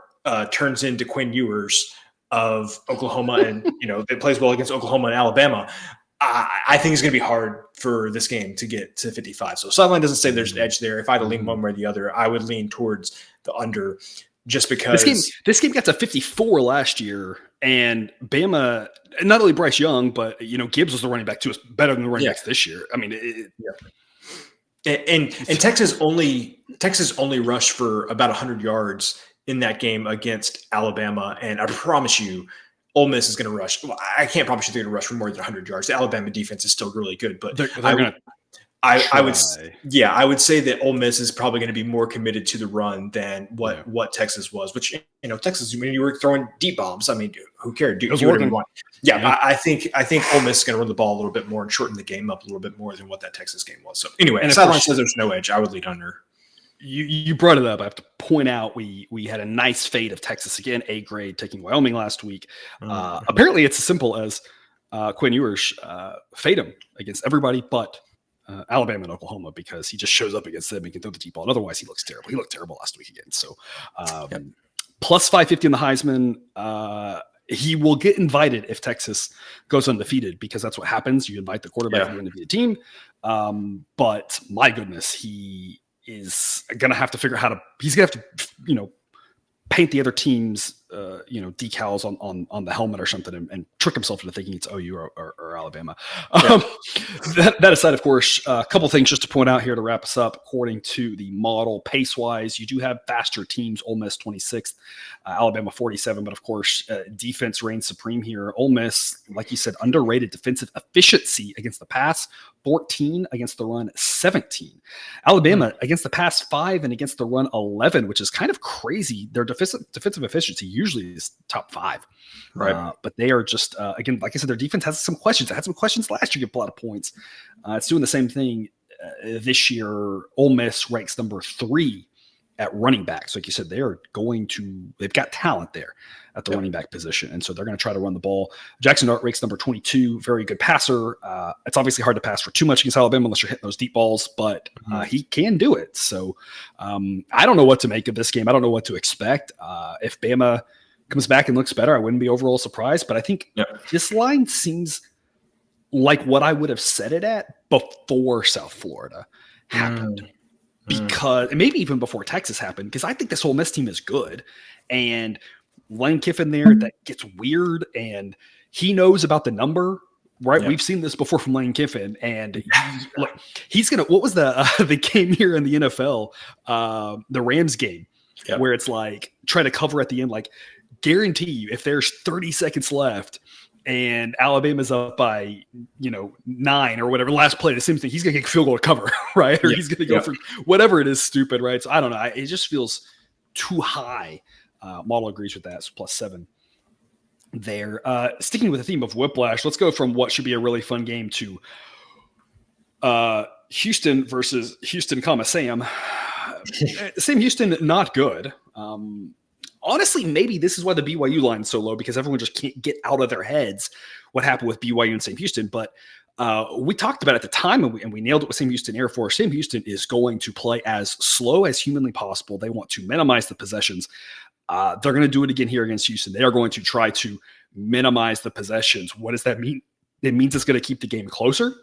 turns into Quinn Ewers of Oklahoma and it plays well against Oklahoma and Alabama. I think it's going to be hard for this game to get to 55. So sideline doesn't say there's an edge there. If I had to lean one way or the other, I would lean towards the under, just because this game got to 54 last year, and Bama, not only Bryce Young, but Gibbs was the running back too. It's better than the running backs this year. I mean, and Texas only rushed for about 100 yards in that game against Alabama, and I promise you, Ole Miss is going to rush. Well, I can't promise you they're going to rush for more than 100 yards. The Alabama defense is still really good, but I would say that Ole Miss is probably going to be more committed to the run than what Texas was. Which Texas, when you were throwing deep bombs, I mean, who cared? Do whatever you want. Yeah, I think Ole Miss is going to run the ball a little bit more and shorten the game up a little bit more than what that Texas game was. So anyway, and sideline says there's no edge. I would lead under. You brought it up. I have to point out we had a nice fade of Texas again, A grade, taking Wyoming last week. Apparently, it's as simple as Quinn Ewers fade him against everybody but Alabama and Oklahoma, because he just shows up against them and can throw the deep ball. And otherwise, he looks terrible. He looked terrible last week again. So plus 550 on the Heisman. He will get invited if Texas goes undefeated, because that's what happens. You invite the quarterback of the undefeated team. But my goodness, he is going to have to figure out he's going to have to, paint the other team's, decals on the helmet or something and trick himself into thinking it's OU or Alabama. That aside, of course, a couple things just to point out here to wrap us up. According to the model, pace-wise, you do have faster teams. Ole Miss 26th, Alabama 47, but of course, defense reigns supreme here. Ole Miss, like you said, underrated defensive efficiency against the pass, 14, against the run 17. Alabama against the pass 5 and against the run 11, which is kind of crazy. Their defensive efficiency usually is top 5, right? But they are just again, like I said, their defense has some questions. It had some questions last year, get a lot of points. It's doing the same thing this year. Ole Miss ranks number 3 at running back. So like you said, they've got talent there at the running back position. And so they're going to try to run the ball. Jackson Dart ranks number 22, very good passer. It's obviously hard to pass for too much against Alabama unless you're hitting those deep balls, but he can do it. So I don't know what to make of this game. I don't know what to expect. If Bama comes back and looks better, I wouldn't be overall surprised, but I think this line seems like what I would have set it at before South Florida happened. Because maybe even before Texas happened, because I think this Ole Miss team is good, and Lane Kiffin there, that gets weird, and he knows about the number, right? We've seen this before from Lane Kiffin, and he's gonna. What was the game here in the NFL, the Rams game, where it's like try to cover at the end, like guarantee you if there's 30 seconds left and Alabama's up by, 9 or whatever, last play, the same thing. He's going to get a field goal to cover, right? Or he's going to go for whatever it is, stupid, right? So I don't know. It just feels too high. Model agrees with that. So plus 7 there. Sticking with the theme of whiplash, let's go from what should be a really fun game to Houston versus Houston, Sam. Sam Houston, not good. Honestly, maybe this is why the BYU line is so low, because everyone just can't get out of their heads what happened with BYU and Sam Houston. But we talked about it at the time, and we nailed it with Sam Houston Air Force. Sam Houston is going to play as slow as humanly possible. They want to minimize the possessions. They're going to do it again here against Houston. They are going to try to minimize the possessions. What does that mean? It means it's going to keep the game closer.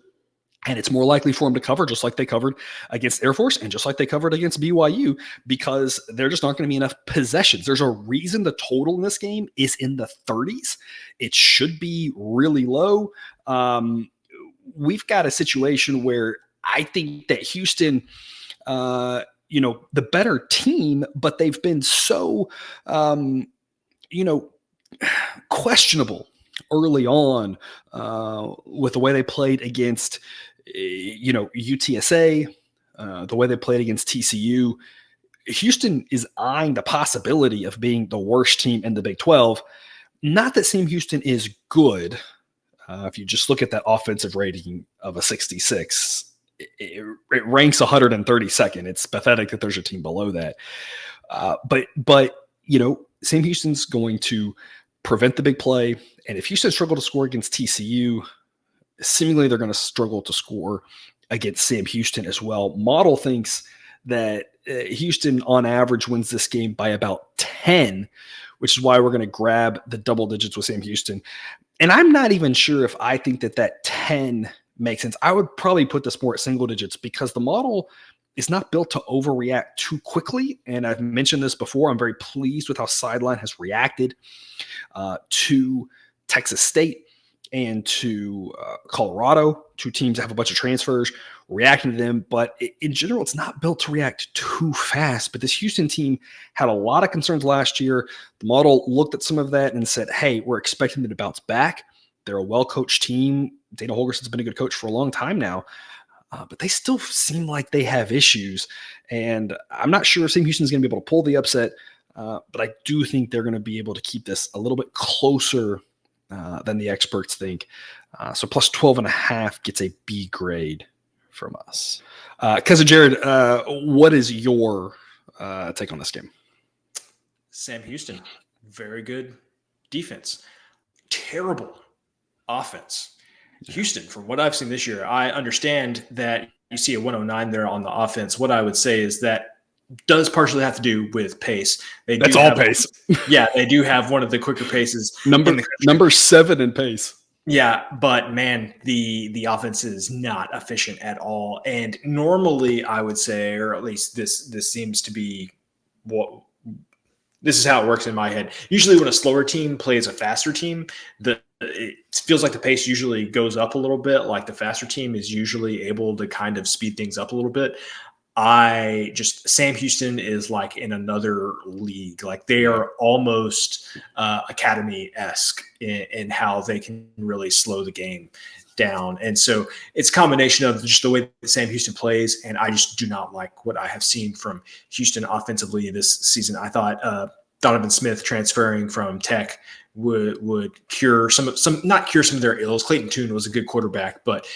And it's more likely for them to cover, just like they covered against Air Force and just like they covered against BYU, because there just aren't going to be enough possessions. There's a reason the total in this game is in the 30s. It should be really low. We've got a situation where I think that Houston, the better team, but they've been so, questionable early on with the way they played against UTSA, the way they played against TCU. Houston is eyeing the possibility of being the worst team in the Big 12. Not that Sam Houston is good. If you just look at that offensive rating of a 66, it ranks 132nd. It's pathetic that there's a team below that. But Sam Houston's going to prevent the big play. And if Houston struggle to score against TCU, seemingly they're going to struggle to score against Sam Houston as well. Model thinks that Houston on average wins this game by about 10, which is why we're going to grab the double digits with Sam Houston. And I'm not even sure if I think that 10 makes sense. I would probably put this more at single digits, because the model is not built to overreact too quickly. And I've mentioned this before. I'm very pleased with how Sideline has reacted to Texas State and to Colorado, 2 teams that have a bunch of transfers, reacting to them. But in general, it's not built to react too fast. But this Houston team had a lot of concerns last year. The model looked at some of that and said, hey, we're expecting them to bounce back. They're a well-coached team. Dana Holgerson's been a good coach for a long time now. But they still seem like they have issues. And I'm not sure if Sam Houston's going to be able to pull the upset, but I do think they're going to be able to keep this a little bit closer than the experts think. So plus 12.5 gets a B grade from us. Cousin Jared, what is your take on this game? Sam Houston, very good defense. Terrible offense. Houston, from what I've seen this year, I understand that you see a 109 there on the offense. What I would say is that does partially have to do with pace. That's all pace. Yeah, they do have one of the quicker paces. Number 7 in pace. Yeah, but man, the offense is not efficient at all. And normally, I would say, or at least this seems to be what this is how it works in my head. Usually, when a slower team plays a faster team, it feels like the pace usually goes up a little bit. Like the faster team is usually able to kind of speed things up a little bit. Sam Houston is like in another league. Like they are almost Academy-esque in how they can really slow the game down. And so it's a combination of just the way that Sam Houston plays. And I just do not like what I have seen from Houston offensively this season. I thought Donovan Smith transferring from Tech would cure not cure some of their ills. Clayton Tune was a good quarterback, but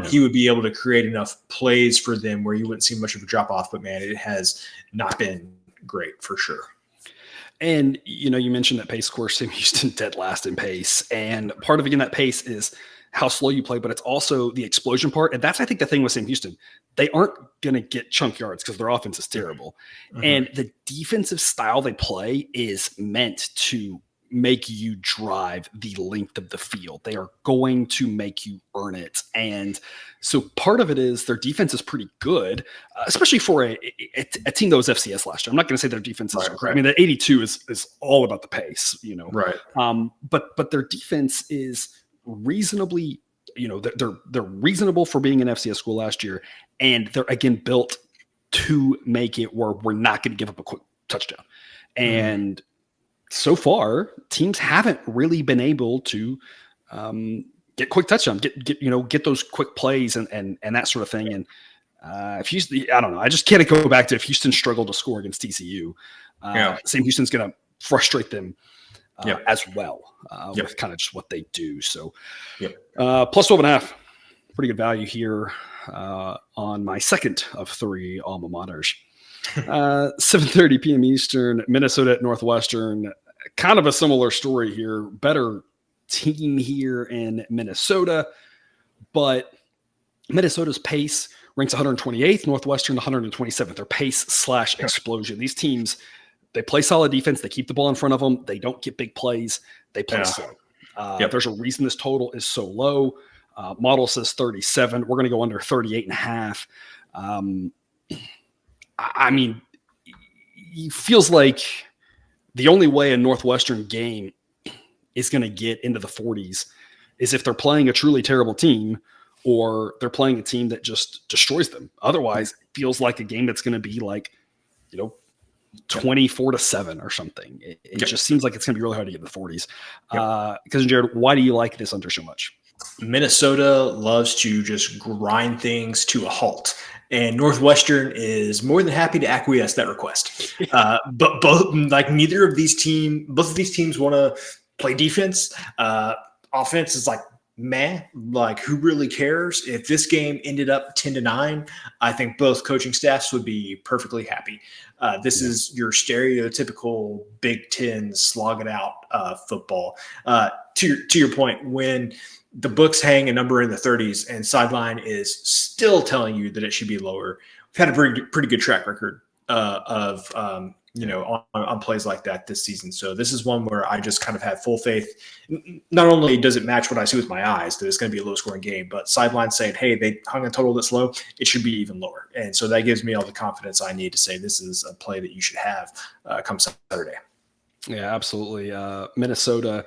he would be able to create enough plays for them where you wouldn't see much of a drop off. But man, it has not been great for sure. And you mentioned that pace course, Sam Houston dead last in pace, and part of again that pace is how slow you play, but it's also the explosion part. And that's, I think, the thing with Sam Houston. They aren't going to get chunk yards because their offense is terrible. Mm-hmm. And the defensive style they play is meant to make you drive the length of the field. They are going to make you earn it. And so part of it is their defense is pretty good, especially for a team that was FCS last year. I'm not going to say their defense is great. I mean, the 82 is all about the pace, Right. But their defense is reasonably, they're reasonable for being an FCS school last year. And they're again built to make it where we're not going to give up a quick touchdown. And so far, teams haven't really been able to get quick touchdowns, get those quick plays and that sort of thing. And if Houston, I don't know, I just can't go back to if Houston struggled to score against TCU. Sam Houston's going to frustrate them as well with kind of just what they do. So plus 12.5, pretty good value here on my second of 3 alma maters. 7:30 p.m. Eastern, Minnesota at Northwestern. Kind of a similar story here. Better team here in Minnesota, but Minnesota's pace ranks 128th, Northwestern 127th. Their pace / explosion. These teams, they play solid defense. They keep the ball in front of them. They don't get big plays. They play slow. There's a reason this total is so low. Model says 37. We're going to go under 38.5. I mean, it feels like the only way a Northwestern game is going to get into the 40s is if they're playing a truly terrible team or they're playing a team that just destroys them. Otherwise, it feels like a game that's going to be like, 24-7 or something. It just seems like it's going to be really hard to get in the 40s. Because Jared, why do you like this under so much? Minnesota loves to just grind things to a halt. And Northwestern is more than happy to acquiesce that request. But both of these teams want to play defense. Offense is like, meh, like who really cares? If this game ended up 10-9, I think both coaching staffs would be perfectly happy. This is your stereotypical Big Ten slog it out football. To your point, when the books hang a number in the 30s and Sideline is still telling you that it should be lower. We've had a pretty good track record of on plays like that this season. So this is one where I just kind of have full faith. Not only does it match what I see with my eyes, that it's going to be a low scoring game, but Sideline saying, hey, they hung a total this low, it should be even lower. And so that gives me all the confidence I need to say this is a play that you should have come Saturday. Yeah, absolutely. Minnesota,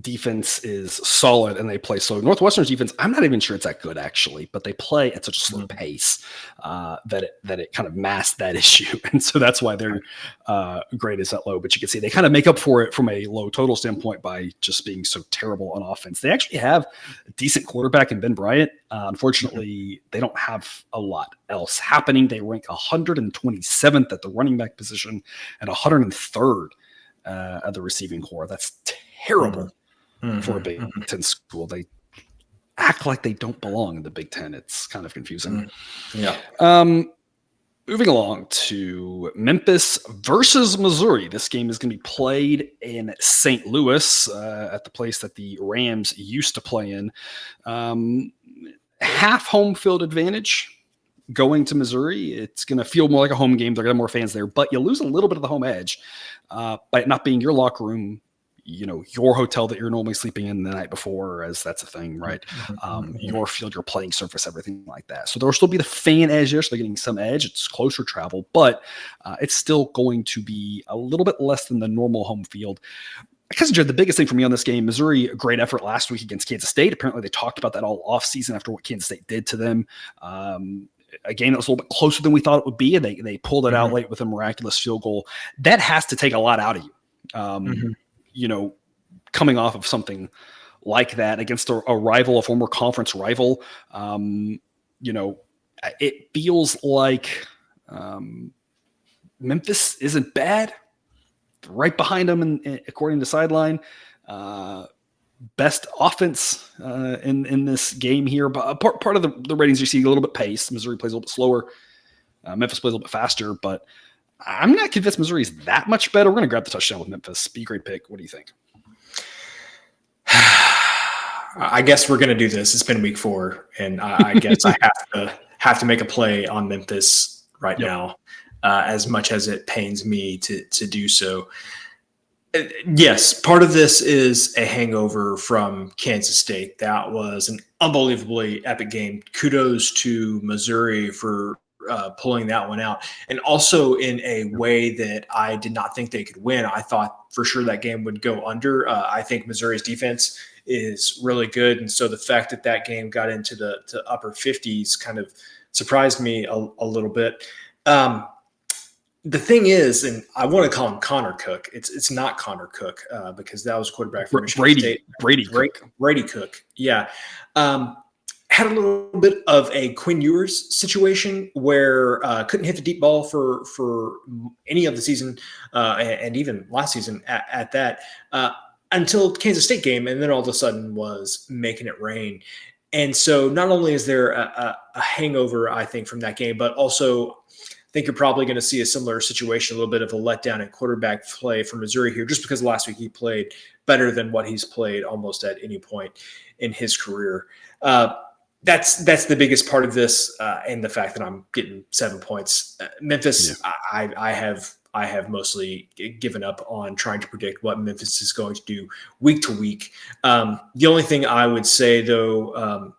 defense is solid and they play slow. Northwestern's defense, I'm not even sure it's that good actually, but they play at such a slow pace that it kind of masks that issue. And so that's why their grade is that low. But you can see they kind of make up for it from a low total standpoint by just being so terrible on offense. They actually have a decent quarterback in Ben Bryant. Unfortunately, they don't have a lot else happening. They rank 127th at the running back position and 103rd at the receiving core. That's terrible for a Big Ten school. They act like they don't belong in the Big Ten. It's kind of confusing. Moving along to Memphis versus Missouri. This game is going to be played in St. Louis at the place that the Rams used to play in. Half home field advantage going to Missouri. It's going to feel more like a home game. They're going to have more fans there, but you lose a little bit of the home edge by it not being your locker room, your hotel that you're normally sleeping in the night before, as that's a thing, right? Your field, your playing surface, everything like that. So there'll still be the fan edge there. So they're getting some edge. It's closer travel, but it's still going to be a little bit less than the normal home field. Because the biggest thing for me on this game, Missouri, a great effort last week against Kansas State. Apparently they talked about that all offseason after what Kansas State did to them. A game that was a little bit closer than we thought it would be, and they pulled it out late with a miraculous field goal. That has to take a lot out of you. Coming off of something like that against a rival, a former conference rival, it feels like Memphis isn't bad. Right behind them, and according to Sideline, best offense in this game here. But part of the ratings you see a little bit pace. Missouri plays a little bit slower. Memphis plays a little bit faster, but I'm not convinced Missouri's that much better. We're going to grab the touchdown with Memphis. Be a great pick. What do you think? I guess we're going to do this. It's been week 4, and I guess I have to make a play on Memphis right now, as much as it pains me to do so. Yes, part of this is a hangover from Kansas State. That was an unbelievably epic game. Kudos to Missouri for pulling that one out, and also in a way that I did not think they could win. I thought for sure that game would go under. I think Missouri's defense is really good, and so the fact that game got into the upper 50s kind of surprised me a little bit. The thing is, and I want to call him Connor Cook. It's not Connor Cook because that was quarterback for Michigan State. Brady Cook. Yeah. Had a little bit of a Quinn Ewers situation where couldn't hit the deep ball for any of the season and even last season at that until Kansas State game, and then all of a sudden was making it rain. And so not only is there a hangover, I think, from that game, but also I think you're probably going to see a similar situation, a little bit of a letdown in quarterback play for Missouri here, just because last week he played better than what he's played almost at any point in his career. That's the biggest part of this, and the fact that I'm getting 7 points. Memphis, yeah. I have mostly given up on trying to predict what Memphis is going to do week to week. The only thing I would say, though,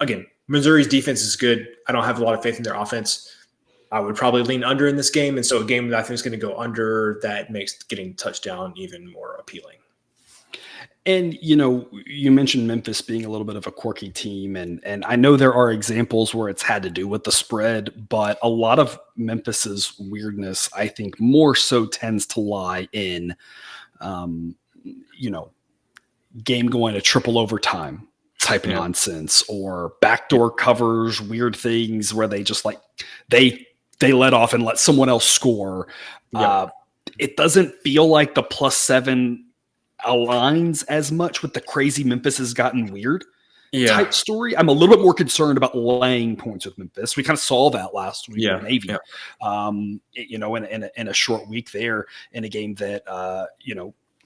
again, Missouri's defense is good. I don't have a lot of faith in their offense. I would probably lean under in this game, and so a game that I think is going to go under, that makes getting touchdown even more appealing. And, you mentioned Memphis being a little bit of a quirky team, and I know there are examples where it's had to do with the spread, but a lot of Memphis's weirdness, I think, more so tends to lie in, game going to triple overtime type nonsense, or backdoor covers, weird things where they just they let off and let someone else score. Yeah. It doesn't feel like the +7 aligns as much with the crazy Memphis has gotten weird type story. I'm a little bit more concerned about laying points with Memphis. We kind of saw that last week with Navy, in a short week there in a game that,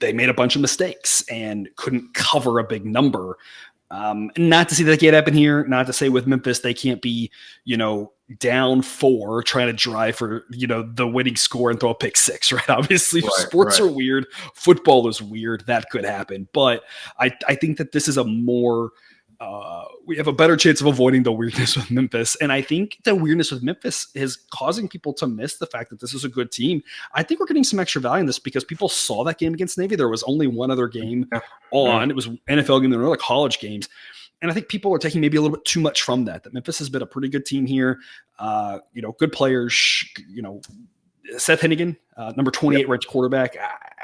they made a bunch of mistakes and couldn't cover a big number. Not to see that get happen here, not to say with Memphis, they can't be, down 4 trying to drive for, the winning score and throw a pick 6, right? Obviously sports are weird. Football is weird. That could happen. But I think that this is a more, we have a better chance of avoiding the weirdness with Memphis. And I think the weirdness with Memphis is causing people to miss the fact that this is a good team. I think we're getting some extra value in this because people saw that game against Navy. There was only one other game on. It was NFL game. There were other college games. And I think people are taking maybe a little bit too much from that Memphis has been a pretty good team here. Good players, Seth Hennigan, number 28 ranked quarterback.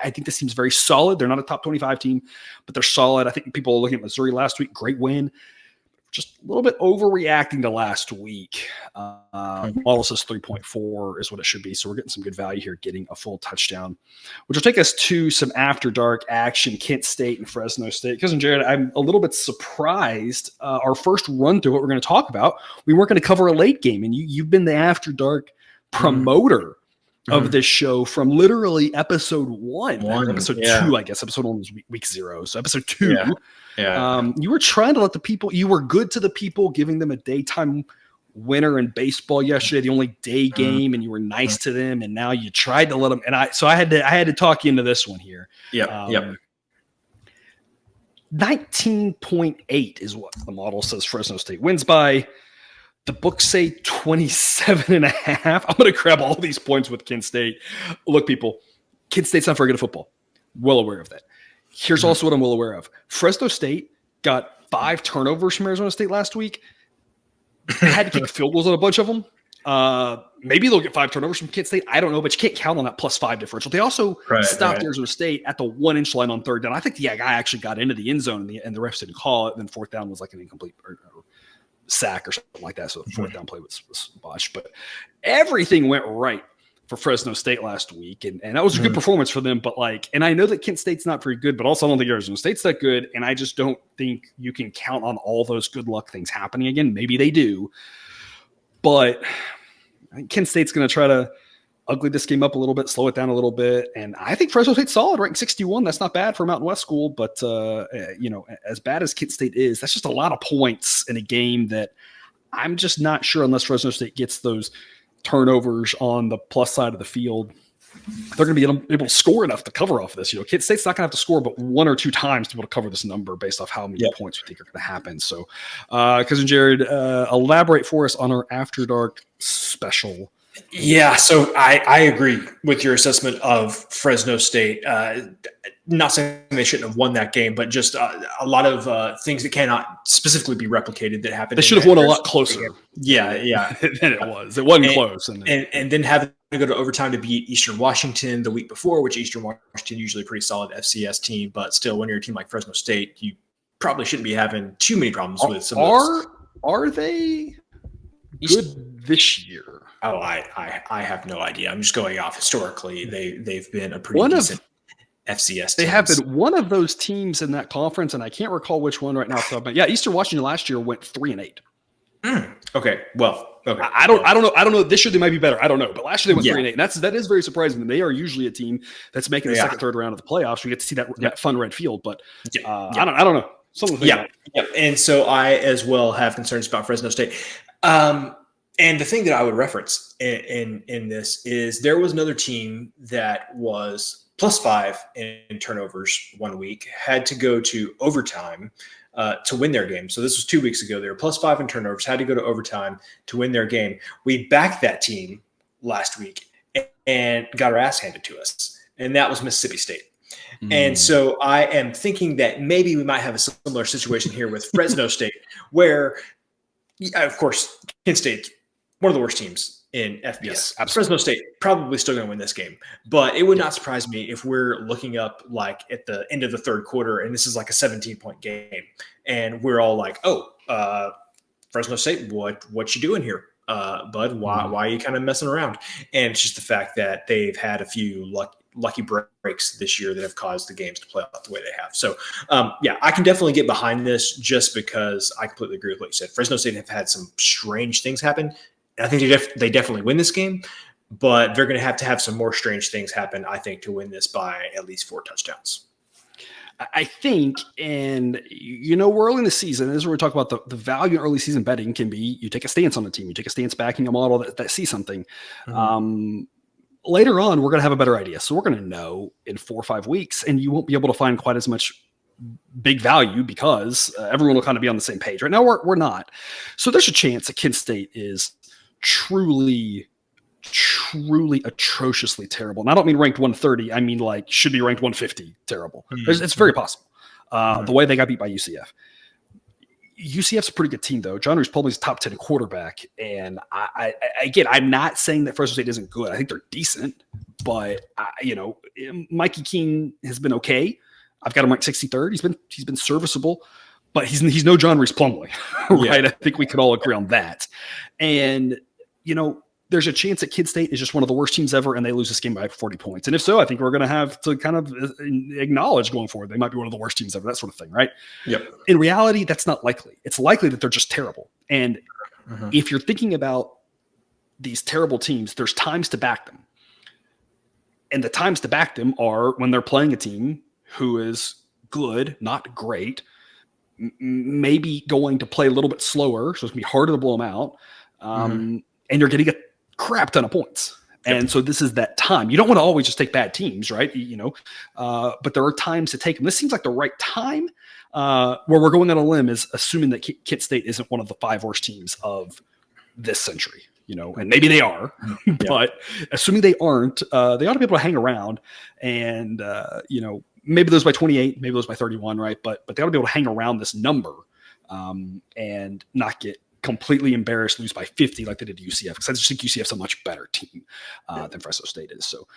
I think this team's very solid. They're not a top 25 team, but they're solid. I think people are looking at Missouri last week. Great win. just a little bit overreacting to last week. Model says 3.4 is what it should be. So we're getting some good value here, getting a full touchdown, which will take us to some after dark action, Kent State and Fresno State. Cousin Jared, I'm a little bit surprised. Our first run through what we're going to talk about, we weren't going to cover a late game, and you've been the after dark promoter of this show from literally episode one. Episode 2, I guess. Episode 1 was week 0. So episode 2, you were trying to let the people, you were good to the people, giving them a daytime winner in baseball yesterday, the only day game, and you were nice to them, and now you tried to let them. And I had to talk you into this one here. 19.8 is what the model says Fresno State wins by. The books say 27.5. I'm going to grab all these points with Kent State. Look, people, Kent State's not very good at football. Well aware of that. Here's also what I'm well aware of. Fresno State got 5 turnovers from Arizona State last week. Had to kick field goals on a bunch of them. Maybe they'll get 5 turnovers from Kent State. I don't know, but you can't count on that +5 differential. They also stopped Arizona State at the 1-inch line on 3rd down. I think the guy actually got into the end zone, and the refs didn't call it. And then 4th down was like an incomplete sack or something like that. So the 4th down play was botched. But everything went right for Fresno State last week. And that was a good performance for them. But and I know that Kent State's not very good, but also I don't think Arizona State's that good. And I just don't think you can count on all those good luck things happening again. Maybe they do. But I think Kent State's going to try to ugly this game up a little bit, slow it down a little bit. And I think Fresno State's solid, ranked 61. That's not bad for a Mountain West school. But, as bad as Kent State is, that's just a lot of points in a game that I'm just not sure, unless Fresno State gets those turnovers on the plus side of the field, they're going to be able to score enough to cover off this. Kent State's not going to have to score but 1 or 2 times to be able to cover this number based off how many points we think are going to happen. So, Cousin Jared, elaborate for us on our After Dark special. Yeah, so I agree with your assessment of Fresno State. Not saying they shouldn't have won that game, but just a lot of things that cannot specifically be replicated that happened. They should have won a lot closer. Yeah. than it was. It wasn't close. And then having to go to overtime to beat Eastern Washington the week before, which Eastern Washington usually a pretty solid FCS team, but still when you're a team like Fresno State, you probably shouldn't be having too many problems with some of those. Are they good this year? Oh, I have no idea. I'm just going off historically. They've been a pretty decent FCS team. They have been one of those teams in that conference, and I can't recall which one right now. But yeah, Eastern Washington last year went 3-8. Okay. Well, okay. I don't know. This year they might be better. I don't know. But last year they went 3-8. And that is very surprising. They are usually a team that's making the second, third round of the playoffs. We get to see that fun red field. But I don't know. And so I as well have concerns about Fresno State. And the thing that I would reference in this is there was another team that was +5 in turnovers 1 week, had to go to overtime to win their game. So this was 2 weeks ago. They were +5 in turnovers, had to go to overtime to win their game. We backed that team last week and got our ass handed to us, and that was Mississippi State. And so I am thinking that maybe we might have a similar situation here with Fresno State, where, of course, Kent State, one of the worst teams in FBS. Yes, Fresno State probably still going to win this game, but it would not surprise me if we're looking up like at the end of the third quarter and this is like a 17-point game, and we're all like, Fresno State, what you doing here, bud? Why are you kind of messing around? And it's just the fact that they've had a few lucky breaks this year that have caused the games to play out the way they have. So, I can definitely get behind this just because I completely agree with what you said. Fresno State have had some strange things happen. I think they definitely win this game, but they're going to have some more strange things happen, I think, to win this by at least 4 touchdowns. I think, and we're early in the season. This is where we talk about the value in early season betting can be you take a stance on the team, you take a stance backing a model that sees something. Later on, we're going to have a better idea. So we're going to know in 4 or 5 weeks, and you won't be able to find quite as much big value because everyone will kind of be on the same page. Right now, we're not. So there's a chance that Kent State is truly atrociously terrible. And I don't mean ranked 130. I mean should be ranked 150 terrible. It's very possible. The way they got beat by UCF. UCF's a pretty good team, though. John Reese Publi's top 10 quarterback. And I'm not saying that Fresno State isn't good. I think they're decent. But, Mikey King has been okay. I've got him ranked 63rd. He's been serviceable. but he's no John Reese Plumlee, right? Yeah. I think we could all agree on that. And, there's a chance that Kid State is just one of the worst teams ever and they lose this game by 40 points. And if so, I think we're going to have to kind of acknowledge going forward they might be one of the worst teams ever, that sort of thing, right? Yep. In reality, that's not likely. It's likely that they're just terrible. And if you're thinking about these terrible teams, there's times to back them. And the times to back them are when they're playing a team who is good, not great, maybe going to play a little bit slower, so it's going to be harder to blow them out. And you're getting a crap ton of points. And so this is that time. You don't want to always just take bad teams, right? But there are times to take them. This seems like the right time. Where we're going on a limb is assuming that Kent State isn't one of the 5 worst teams of this century, and maybe they are, but assuming they aren't, they ought to be able to hang around and, maybe those by 28, maybe those by 31, right? But they ought to be able to hang around this number and not get completely embarrassed, lose by 50 like they did to UCF, because I just think UCF's a much better team than Fresno State is. So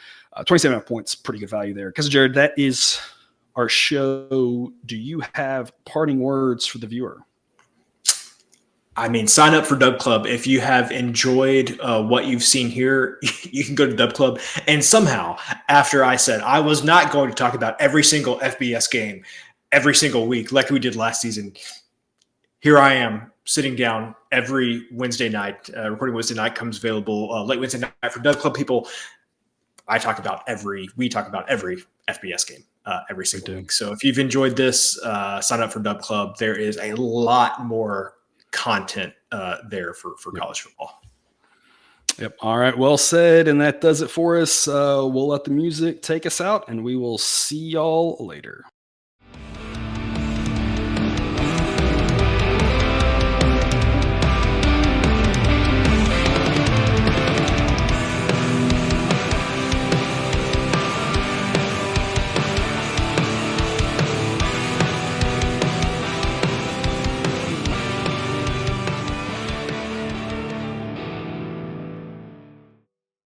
27 points, pretty good value there. Because Jared, that is our show. Do you have parting words for the viewer? I mean, sign up for Dub Club. If you have enjoyed what you've seen here, you can go to Dub Club. And somehow, after I said I was not going to talk about every single FBS game every single week like we did last season, here I am sitting down every Wednesday night. Recording Wednesday night comes available late Wednesday night for Dub Club people. We talk about every FBS game every single week. So if you've enjoyed this, sign up for Dub Club. There is a lot more content there for college football. Yep. All right. Well said. And that does it for us. We'll let the music take us out and we will see y'all later.